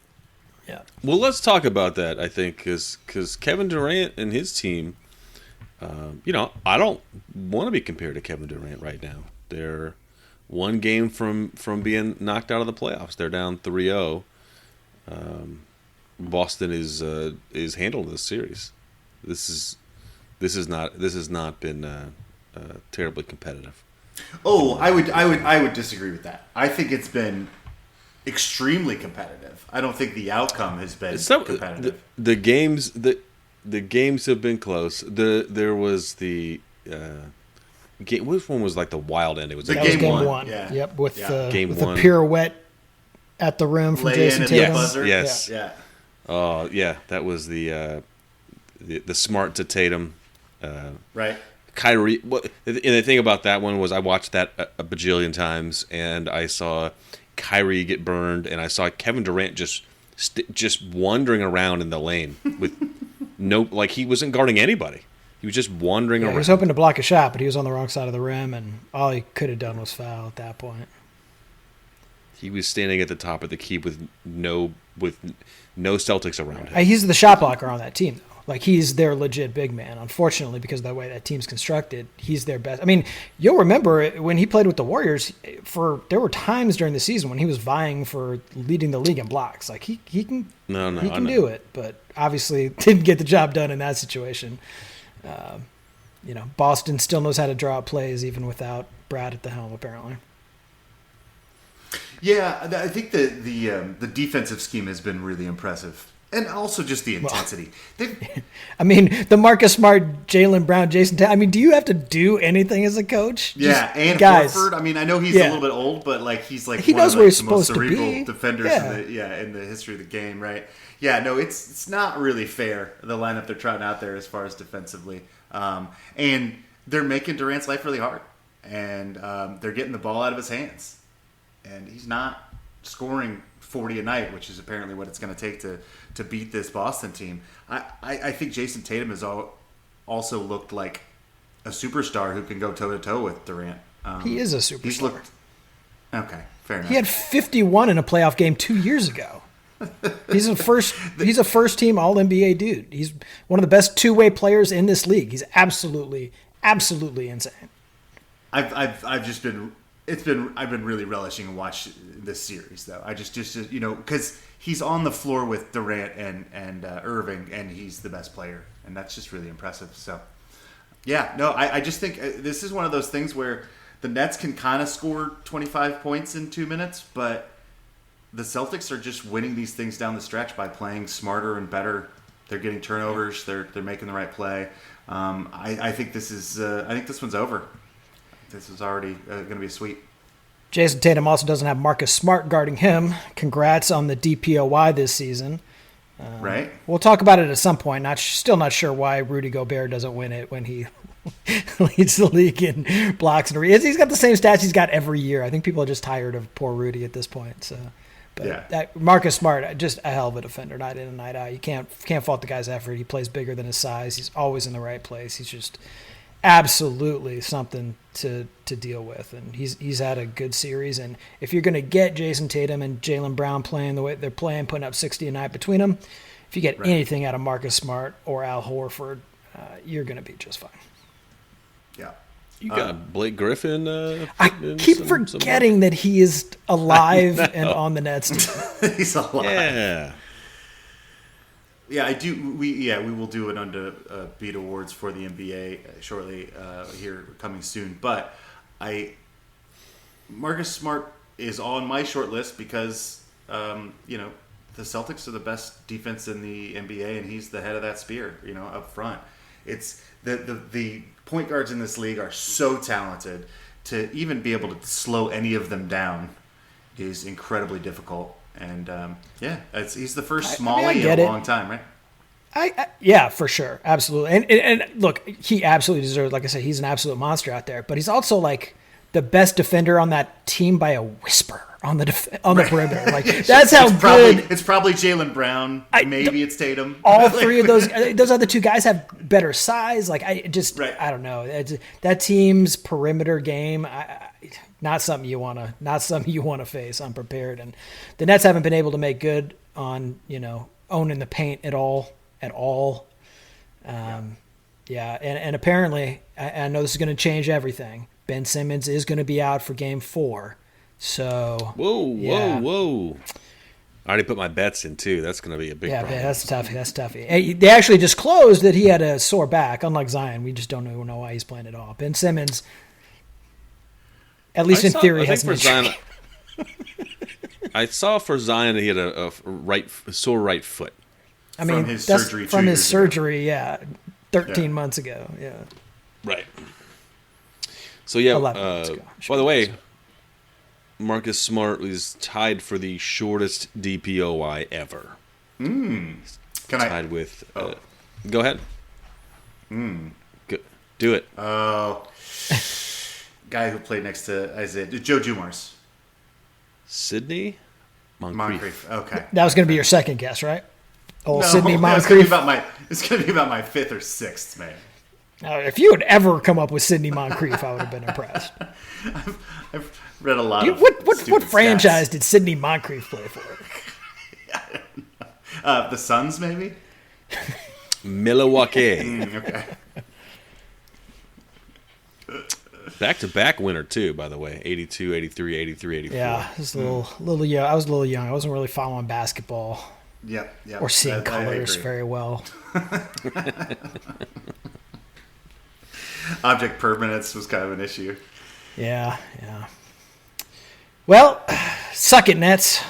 Yeah. Well, let's talk about that, I think, because Kevin Durant and his team, I don't want to be compared to Kevin Durant right now. They're one game from being knocked out of the playoffs. They're down 3-0. Boston is handling this series. This has not been terribly competitive. Oh, I would disagree with that. I think it's been extremely competitive. I don't think the outcome has been competitive. The games have been close. There was the game. Which one was like the wild ending? The That was game game 1. one. Yeah. Yep, with Game with one. the pirouette at the rim from Lay Jason in at Tatum. the buzzer. Yes. Yeah. Oh yeah, that was the smart to Tatum. Right. Kyrie. And the thing about that one was I watched that a bajillion times, and I saw Kyrie get burned, and I saw Kevin Durant just wandering around in the lane with he wasn't guarding anybody. He was just wandering Yeah, around. he was hoping to block a shot, but he was on the wrong side of the rim, and all he could have done was foul at that point. He was standing at the top of the key with no Celtics around him. He's the shot blocker on that team, though. Like, he's their legit big man. Unfortunately, because of the way that team's constructed, he's their best. I mean, you'll remember when he played with the Warriors, there were times during the season when he was vying for leading the league in blocks. Like, he can do it, but obviously didn't get the job done in that situation. Boston still knows how to draw up plays even without Brad at the helm, apparently. Yeah, I think the defensive scheme has been really impressive. And also just the intensity. I mean, the Marcus Smart, Jaylen Brown, Jason Tatum. I mean, do you have to do anything as a coach? Yeah, and guys, Horford. I mean, I know he's a little bit old, but like he's like he one knows of where like, he's the most supposed to cerebral be. defenders in the history of the game, right? Yeah, no, it's not really fair, the lineup they're trotting out there as far as defensively. And they're making Durant's life really hard. And they're getting the ball out of his hands. And he's not scoring 40 a night, which is apparently what it's going to take to beat this Boston team. I think Jason Tatum has also looked like a superstar who can go toe-to-toe with Durant. He is a superstar. Okay, fair enough. He had 51 in a playoff game 2 years ago. He's a first team All NBA dude. He's one of the best two-way players in this league. He's absolutely insane. I've been really relishing to watch this series though. I just because he's on the floor with Durant and Irving, and he's the best player, and that's just really impressive. So yeah, no, I just think this is one of those things where the Nets can kind of score 25 points in 2 minutes, but the Celtics are just winning these things down the stretch by playing smarter and better. They're getting turnovers. They're making the right play. I think this is. I think this one's over. This is already going to be a sweep. Jason Tatum also doesn't have Marcus Smart guarding him. Congrats on the DPOY this season. Right. We'll talk about it at some point. Still not sure why Rudy Gobert doesn't win it when he leads the league in blocks and he's got the same stats he's got every year. I think people are just tired of poor Rudy at this point. So, but Marcus Smart, just a hell of a defender, night in and night out. You can't fault the guy's effort. He plays bigger than his size. He's always in the right place. He's just absolutely something to deal with, and he's had a good series. And if you're going to get Jason Tatum and Jaylen Brown playing the way they're playing, putting up 60 a night between them, if you get anything out of Marcus Smart or Al Horford, you're going to be just fine. Yeah. You got Blake Griffin. I keep forgetting that he is alive and on the Nets team. He's alive. Yeah. Yeah, I do. We will do an Undebeat Awards for the NBA shortly here, coming soon. But Marcus Smart is on my short list because the Celtics are the best defense in the NBA, and he's the head of that spear. Up front, it's the point guards in this league are so talented. To even be able to slow any of them down is incredibly difficult. And he's the first Smalley in a long time, right? Yeah, for sure, absolutely. And look, he absolutely deserves. Like I said, he's an absolute monster out there. But he's also like the best defender on that team by a whisper on the perimeter. Like that's how good. It's probably Jaylen Brown. Maybe it's Tatum. All three of those other two guys have better size. Like I don't know. That team's perimeter game. Not something you want to face unprepared. And the Nets haven't been able to make good on owning the paint at all. And apparently I know this is going to change everything. Ben Simmons is going to be out for Game 4. So whoa! I already put my bets in too. That's going to be a big problem. Yeah, that's tough. Hey, they actually disclosed that he had a sore back. Unlike Zion, we just don't know why he's playing at all. Ben Simmons, at least in theory, has an injury. I saw for Zion that he had a sore right foot. I mean, from his surgery, 13 months ago, yeah. Right. So, yeah, 11 months ago, by the way, Marcus Smart is tied for the shortest DPOY ever. Tied with... go ahead. Do it. Guy who played next to Isaiah. Joe Dumars. Sidney Moncrief. Okay. That was going to be your second guess, right? No, Sidney Moncrief. It's going to be about my fifth or sixth, man. If you had ever come up with Sidney Moncrief, I would have been impressed. I've read a lot of what franchise did Sidney Moncrief play for? I don't know. The Suns, maybe? Milwaukee. Okay. Back-to-back winner, too, by the way. 82, 83, 83, 84. Yeah, I was a little young. I was a little young. I wasn't really following basketball. Yep. Or seeing colors very well. Object permanence was kind of an issue. Yeah. Well, suck it, Nets.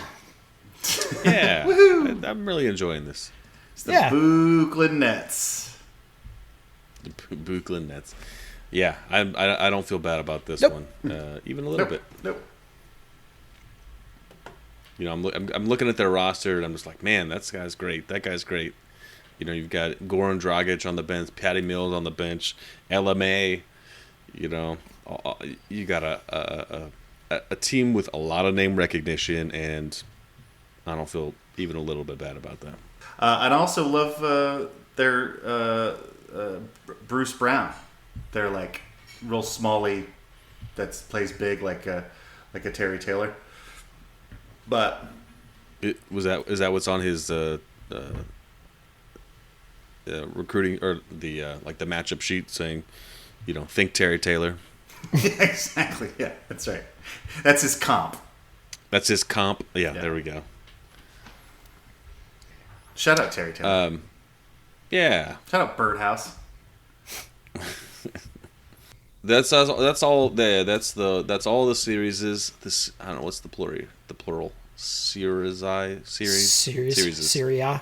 Yeah, I'm really enjoying this. It's the Yeah. Brooklyn Nets. The Brooklyn Nets. Yeah, I don't feel bad about this Nope. one, even a little bit. Nope. You know, I'm looking at their roster and I'm just like, man, that guy's great. That guy's great. You know, you've got Goran Dragic on the bench, Patty Mills on the bench, LMA. You know, you got a team with a lot of name recognition, and I don't feel even a little bit bad about that. And I also love their Bruce Brown. They're like real smally, that plays big like a Terry Taylor. But Is that what's on his recruiting or the like the matchup sheet saying, you know, think Terry Taylor? yeah, exactly. Yeah, that's right. That's his comp. That's his comp. Yeah. There we go. Shout out Terry Taylor. Yeah. Shout out Birdhouse. That's all. That's all the series is. This I don't know what's the plural. Series. Serie A.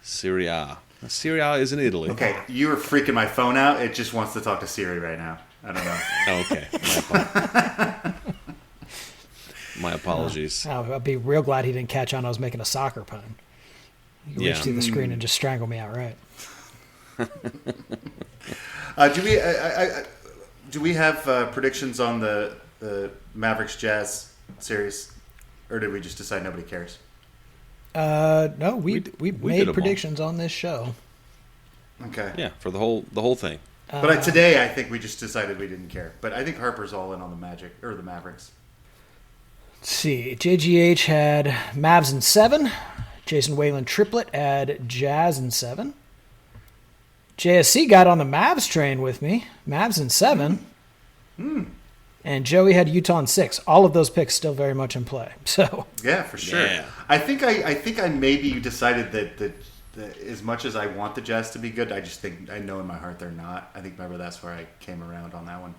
Serie A. Serie A is in Italy. Okay, you were freaking my phone out. It just wants to talk to Siri right now. I don't know. Okay. My apologies. I'd be real glad he didn't catch on. I was making a soccer pun. He reached through the screen and just strangled me outright. Do we have predictions on the Mavericks Jazz series, or did we just decide nobody cares? No, we did made them predictions on this show. Okay. Yeah, for the whole thing. But today, I think we just decided we didn't care. But I think Harper's all in on the Magic or the Mavericks. Let's see. JGH had Mavs in 7. Jason Whalen triplet had Jazz in 7. JSC got on the Mavs train with me. Mavs in 7. And Joey had Utah in 6. All of those picks still very much in play. So Yeah, for sure. Yeah. I think I maybe decided that as much as I want the Jazz to be good, I just think I know in my heart they're not. I think maybe that's where I came around on that one.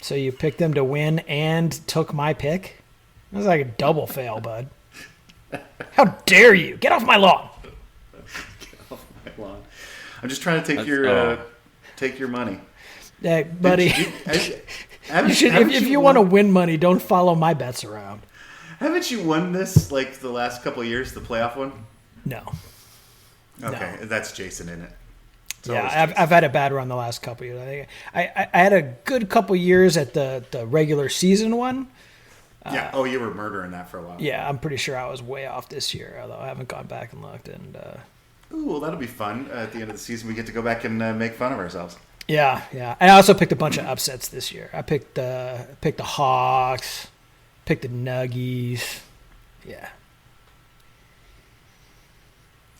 So you picked them to win and took my pick? That was like a double fail, bud. How dare you? Get off my lawn. Get off my lawn. I'm just trying to take your money. Hey, buddy. If you want to win money, don't follow my bets around. Haven't you won this like the last couple of years, the playoff one? No. Okay, that's Jason in it. It's Yeah, always I've had a bad run the last couple of years. I think I had a good couple years at the regular season one. Yeah. Oh, you were murdering that for a while. Yeah, I'm pretty sure I was way off this year, although I haven't gone back and looked. And Ooh, well, that'll be fun. At the end of the season, we get to go back and make fun of ourselves. yeah. And I also picked a bunch of upsets this year. I picked the Hawks, picked the Nuggies. Yeah.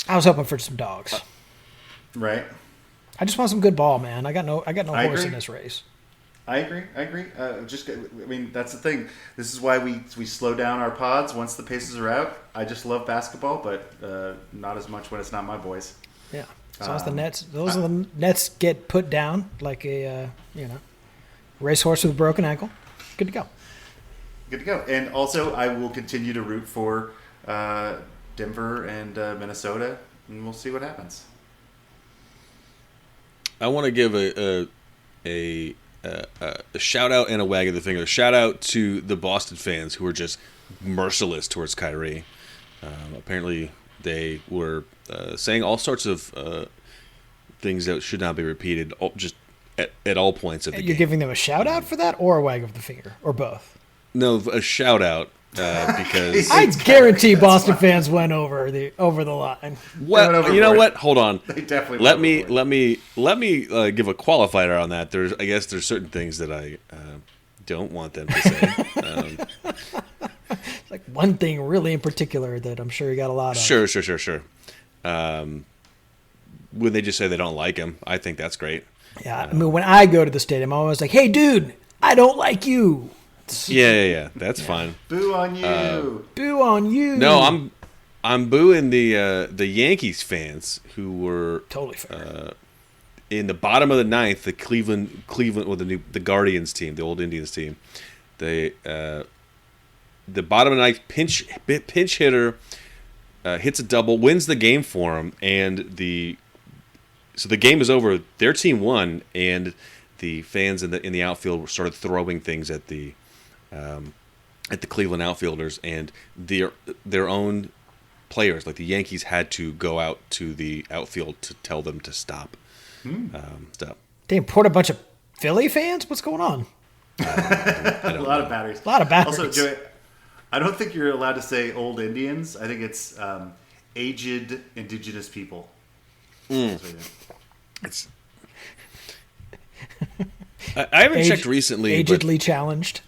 I was hoping for some dogs. Right. I just want some good ball, man. I got no I horse agree. in this race. I agree. That's the thing. This is why we slow down our pods once the Pacers are out. I just love basketball, but not as much when it's not my boys. Yeah. As long as the Nets get put down like a racehorse with a broken ankle, good to go. Good to go. And also, I will continue to root for Denver and Minnesota, and we'll see what happens. I want to give a shout out and a wag of the finger. Shout out to the Boston fans who were just merciless towards Kyrie. Apparently, they were saying all sorts of things that should not be repeated, just at all points of the game. You're giving them a shout out for that, or a wag of the finger, or both? No, a shout out because I guarantee Boston fans went over the line. well, you know what? Hold on. They definitely let went me give a qualifier on that. I guess there's certain things that I don't want them to say. It's like one thing really in particular that I'm sure you got a lot of. Sure. When they just say they don't like him, I think that's great. Yeah, I mean, when I go to the stadium, I'm always like, "Hey, dude, I don't like you." Yeah. That's fine. Boo on you. Boo on you. No, I'm booing the Yankees fans who were totally fair. in the bottom of the ninth. The Cleveland, or the Guardians team, the old Indians team. They the bottom of the ninth pinch hitter hits a double, wins the game for them, and the game is over. Their team won, and the fans in the outfield started throwing things at the Cleveland outfielders, and their own players, like the Yankees, had to go out to the outfield to tell them to stop. They import a bunch of Philly fans? What's going on? A lot of batteries. A lot of batteries. Also, Joey, I don't think you're allowed to say old Indians. I think it's aged indigenous people. It's. I haven't checked recently. Agedly challenged.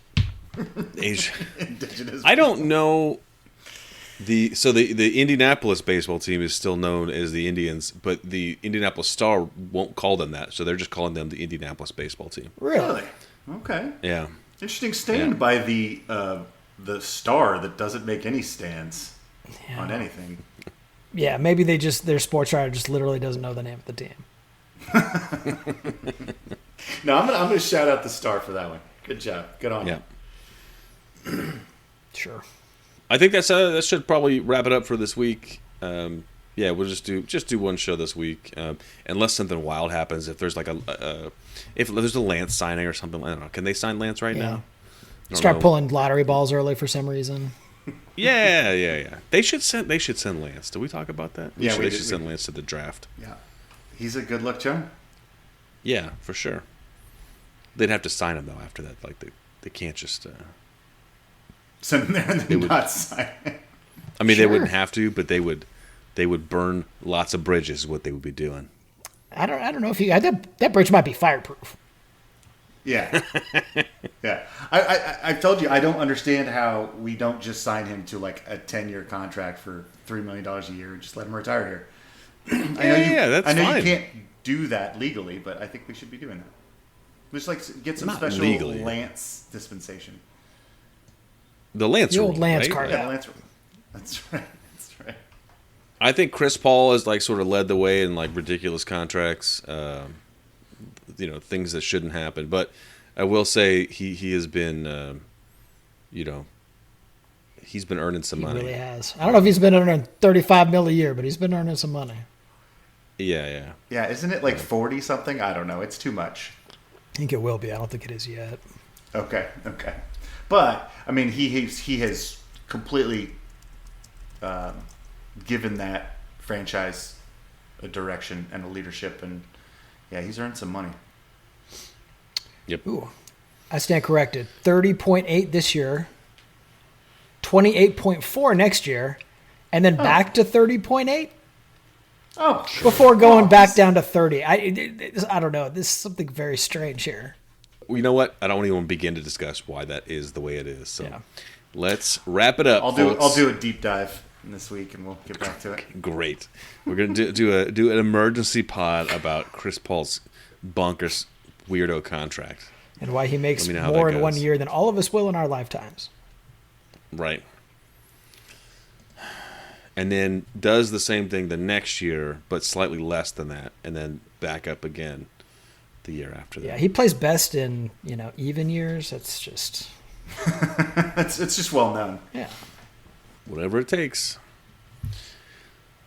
Indigenous. I don't know. The Indianapolis baseball team is still known as the Indians, but the Indianapolis Star won't call them that, so they're just calling them the Indianapolis baseball team. Really? Okay. Yeah. Interesting stand by the Star that doesn't make any stands on anything. Yeah, maybe their sports writer just literally doesn't know the name of the team. No, I'm gonna shout out the Star for that one. Good job. Good on you. Sure. I think that should probably wrap it up for this week. We'll just do one show this week, unless something wild happens. If there's like if there's a Lance signing or something, I don't know. Can they sign Lance right now? Start pulling lottery balls early for some reason. Yeah. They should send Lance. Did we talk about that? They should send Lance to the draft. Yeah, he's a good luck charm. Yeah, for sure. They'd have to sign him though after that. Like they can't just send him there and then not sign him. I mean, they wouldn't have to, but they would burn lots of bridges. Is what they would be doing. I don't know if that bridge might be fireproof. Yeah. Yeah. I've told you, I don't understand how we don't just sign him to like a 10-year contract for $3 million a year and just let him retire here. That's I know fine. you can't do that legally, but I think we should be doing that. Just like get some Not special legally. Lance dispensation. The Lance The old rule, Lance right? card. Yeah, Lance. That's right. That's right. I think Chris Paul has like sort of led the way in like ridiculous contracts, things that shouldn't happen. But I will say he has been, he's been earning some money. He really has. I don't know if he's been earning $35 million a year, but he's been earning some money. Yeah. Yeah, isn't it like 40 something? I don't know. It's too much. I think it will be. I don't think it is yet. Okay. But I mean, he has completely given that franchise a direction and a leadership, and yeah, he's earned some money. Yep. Ooh, I stand corrected. 30.8 this year, 28.4 next year, and then back to 30.8. Oh, Before going back down to 30. I don't know. This is something very strange here. Well, you know what? I don't even begin to discuss why that is the way it is. So let's wrap it up. I'll do a deep dive this week, and we'll get back to it. Great. We're gonna do an emergency pod about Chris Paul's bonkers weirdo contract. And why he makes Let me know how more that in 1 goes. year than all of us will in our lifetimes. Right. And then does the same thing the next year, but slightly less than that, and then back up again the year after that. Yeah, he plays best in, even years. That's just... It's just well known. Yeah. Whatever it takes.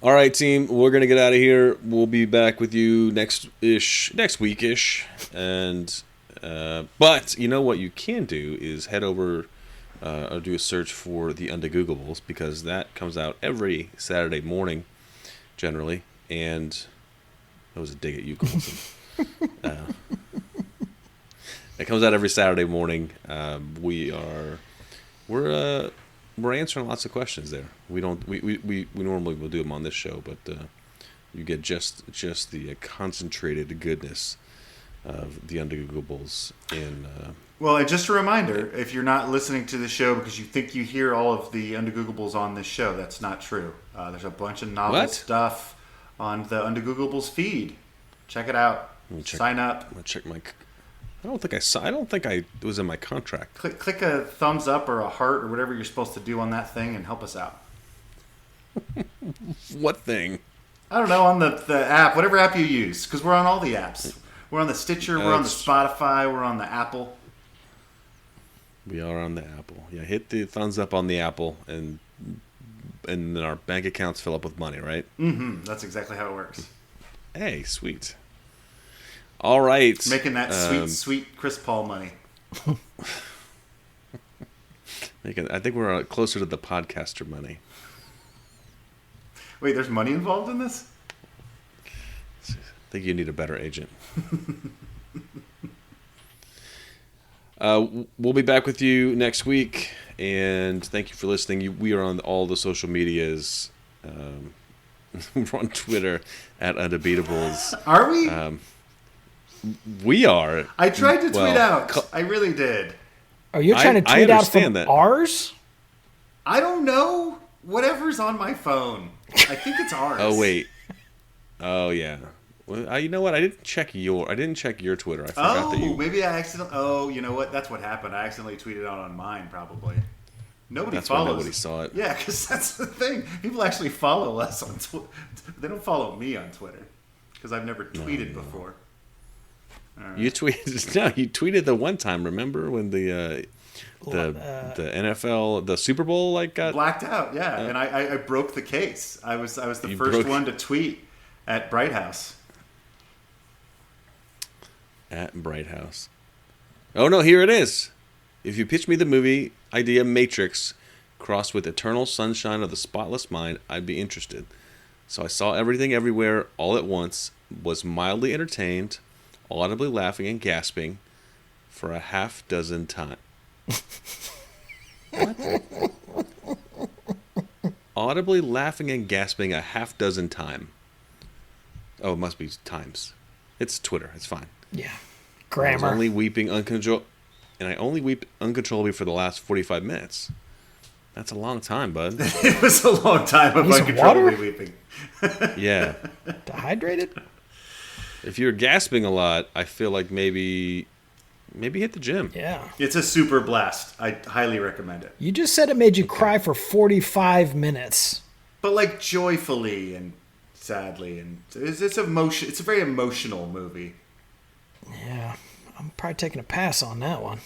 All right, team, we're going to get out of here. We'll be back with you next week-ish. And but you know what you can do is head over or do a search for the Undegoogleables, because that comes out every Saturday morning, generally. And that was a dig at you, Colson. It comes out every Saturday morning. We're answering lots of questions there. We normally will do them on this show, but you get just the concentrated goodness of the Undegoogleables in. Well, and just a reminder, if you're not listening to the show because you think you hear all of the Undegoogleables on this show, that's not true. There's a bunch of novel stuff on the Undegoogleables feed. Check it out. Sign up. I'm gonna check my. I don't think it was in my contract. Click a thumbs up or a heart or whatever you're supposed to do on that thing and help us out. What thing? I don't know, on the app, whatever app you use, because we're on all the apps. We're on the Stitcher, we're on the Spotify, we're on the Apple. We are on the Apple. Yeah, hit the thumbs up on the Apple, and then our bank accounts fill up with money, right? Mm-hmm. That's exactly how it works. Hey, sweet. All right. Making that sweet Chris Paul money. I think we're closer to the podcaster money. Wait, there's money involved in this? I think you need a better agent. We'll be back with you next week, and thank you for listening. We are on all the social medias. We're on Twitter at Undebeatables. Are we? We are. I tried to tweet out. I really did. Are you trying to tweet out from that. ours? I don't know. Whatever's on my phone. I think it's ours. Oh wait. Oh yeah. Well, you know what? I didn't check your Twitter. I forgot that you. Maybe I accidentally. Oh, you know what? That's what happened. I accidentally tweeted out on mine. Probably. That's follows. why nobody saw it. Yeah, because that's the thing. People actually follow us on Twitter. They don't follow me on Twitter because I've never tweeted before. Right. You tweeted. No, you tweeted the one time. Remember when the NFL, the Super Bowl, got blacked out? Yeah, and I broke the case. I was the first one to tweet at Bright House. At Bright House. Oh no, here it is. If you pitch me the movie idea Matrix crossed with Eternal Sunshine of the Spotless Mind, I'd be interested. So I saw Everything Everywhere all at once, was mildly entertained, audibly laughing and gasping for a half dozen times. What? Audibly laughing and gasping a half dozen times. Oh, it must be times. It's Twitter. It's fine. Yeah. Grammar. I only weeping uncontrollably for the last 45 minutes. That's a long time, bud. It was a long time of uncontrollably weeping. Yeah. Dehydrated? If you're gasping a lot, I feel like maybe hit the gym. Yeah. It's a super blast. I highly recommend it. You just said it made you cry for 45 minutes. But joyfully and sadly, and it's emotion. It's a very emotional movie. Yeah, I'm probably taking a pass on that one.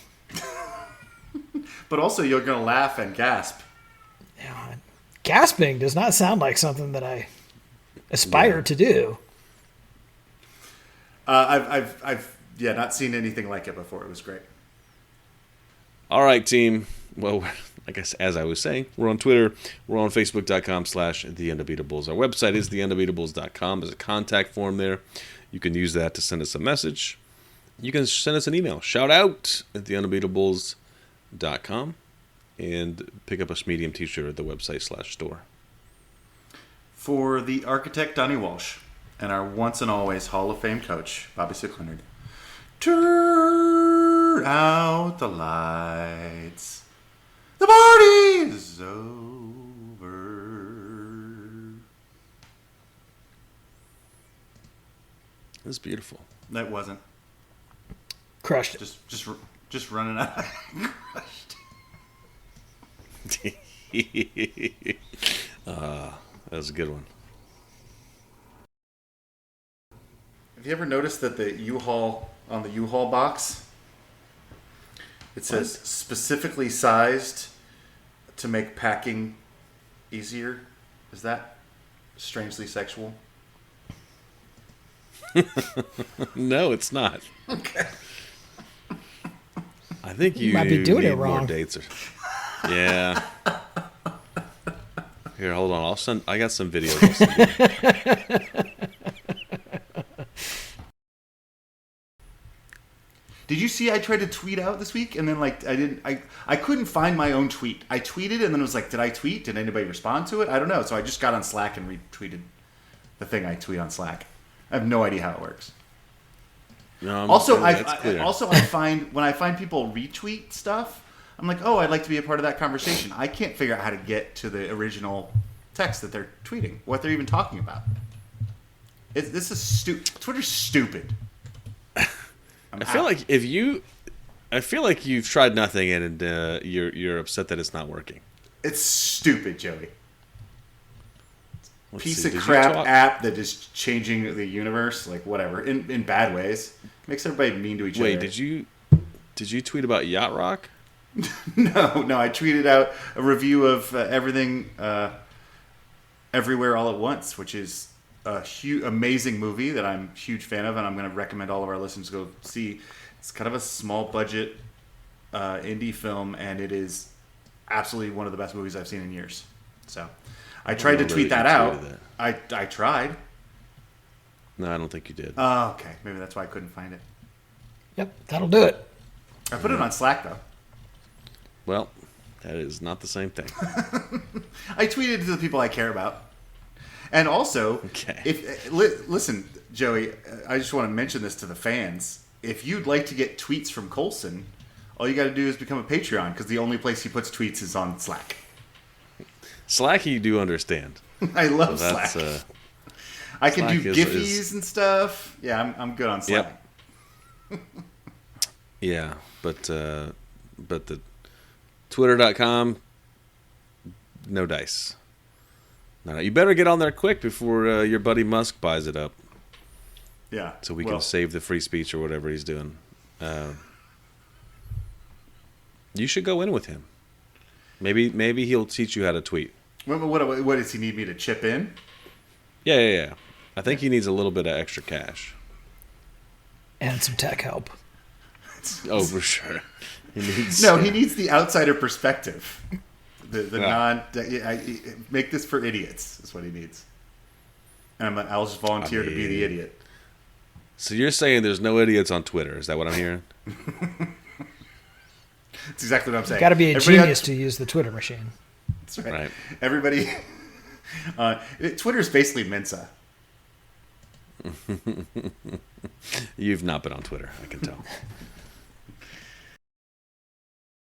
But also, you're gonna laugh and gasp. Yeah, gasping does not sound like something that I aspire to do. I've not seen anything like it before. It was great. All right, team. Well, I guess as I was saying, we're on Twitter. We're on Facebook.com/TheUndebeatables. Our website is TheUndebeatables.com. There's a contact form there. You can use that to send us a message. You can send us an email. Shout out at TheUndebeatables.com and pick up a medium t-shirt at the website/store. For the architect, Donnie Walsh, and our once and always Hall of Fame coach, Bobby Sickleonard. Turn out the lights. The party is over. It's beautiful. That wasn't. Crushed it. Just running out. That was a good one. Have you ever noticed that the U-Haul, on the U-Haul box, it says specifically sized to make packing easier? Is that strangely sexual? No, it's not. Okay. I think you might be doing need it wrong. more dates. Yeah. Here, hold on. I got some videos. I'll send you. Did you see I tried to tweet out this week and then I couldn't find my own tweet. I tweeted and then it was like, did I tweet? Did anybody respond to it? I don't know. So I just got on Slack and retweeted the thing I tweet on Slack. I have no idea how it works. I find when I find people retweet stuff, I'm like, oh, I'd like to be a part of that conversation. I can't figure out how to get to the original text that they're tweeting, what they're even talking about. This is stupid. Twitter's stupid. I feel like you've tried nothing and you're upset that it's not working. It's stupid, Joey. Piece of Did crap app that is changing the universe, like whatever, in bad ways. Makes everybody mean to each other. Wait, did you tweet about Yacht Rock? No. I tweeted out a review of Everything Everywhere All at Once, which is a amazing movie that I'm a huge fan of, and I'm going to recommend all of our listeners to go see. It's kind of a small budget indie film, and it is absolutely one of the best movies I've seen in years. So I tried to tweet that out. I tried. No, I don't think you did. Oh, okay. Maybe that's why I couldn't find it. Yep, that'll do it. I put it on Slack, though. Well, that is not the same thing. I tweeted to the people I care about. And also, Okay. Listen, Joey, I just want to mention this to the fans. If you'd like to get tweets from Coulson, all you got to do is become a Patreon, because the only place he puts tweets is on Slack. Slack, you do understand. I love So Slack. I can Slack do is- Giphies and stuff. Yeah, I'm good on Slack. Yeah, but the Twitter.com, no dice. No, you better get on there quick before your buddy Musk buys it up, Yeah. so we can save the free speech or whatever he's doing. You should go in with him. Maybe he'll teach you how to tweet. What does he need me to chip in? Yeah. I think he needs a little bit of extra cash. And some tech help. Oh, for sure. He needs. No, he needs the outsider perspective. The Yeah. make this for idiots is what he needs. And I'll just volunteer to be the idiot. So you're saying there's no idiots on Twitter? Is that what I'm hearing? That's exactly what I'm saying. Got to be a Everybody genius to use the Twitter machine. That's right. Right. Everybody. Twitter's basically Mensa. You've not been on Twitter, I can tell.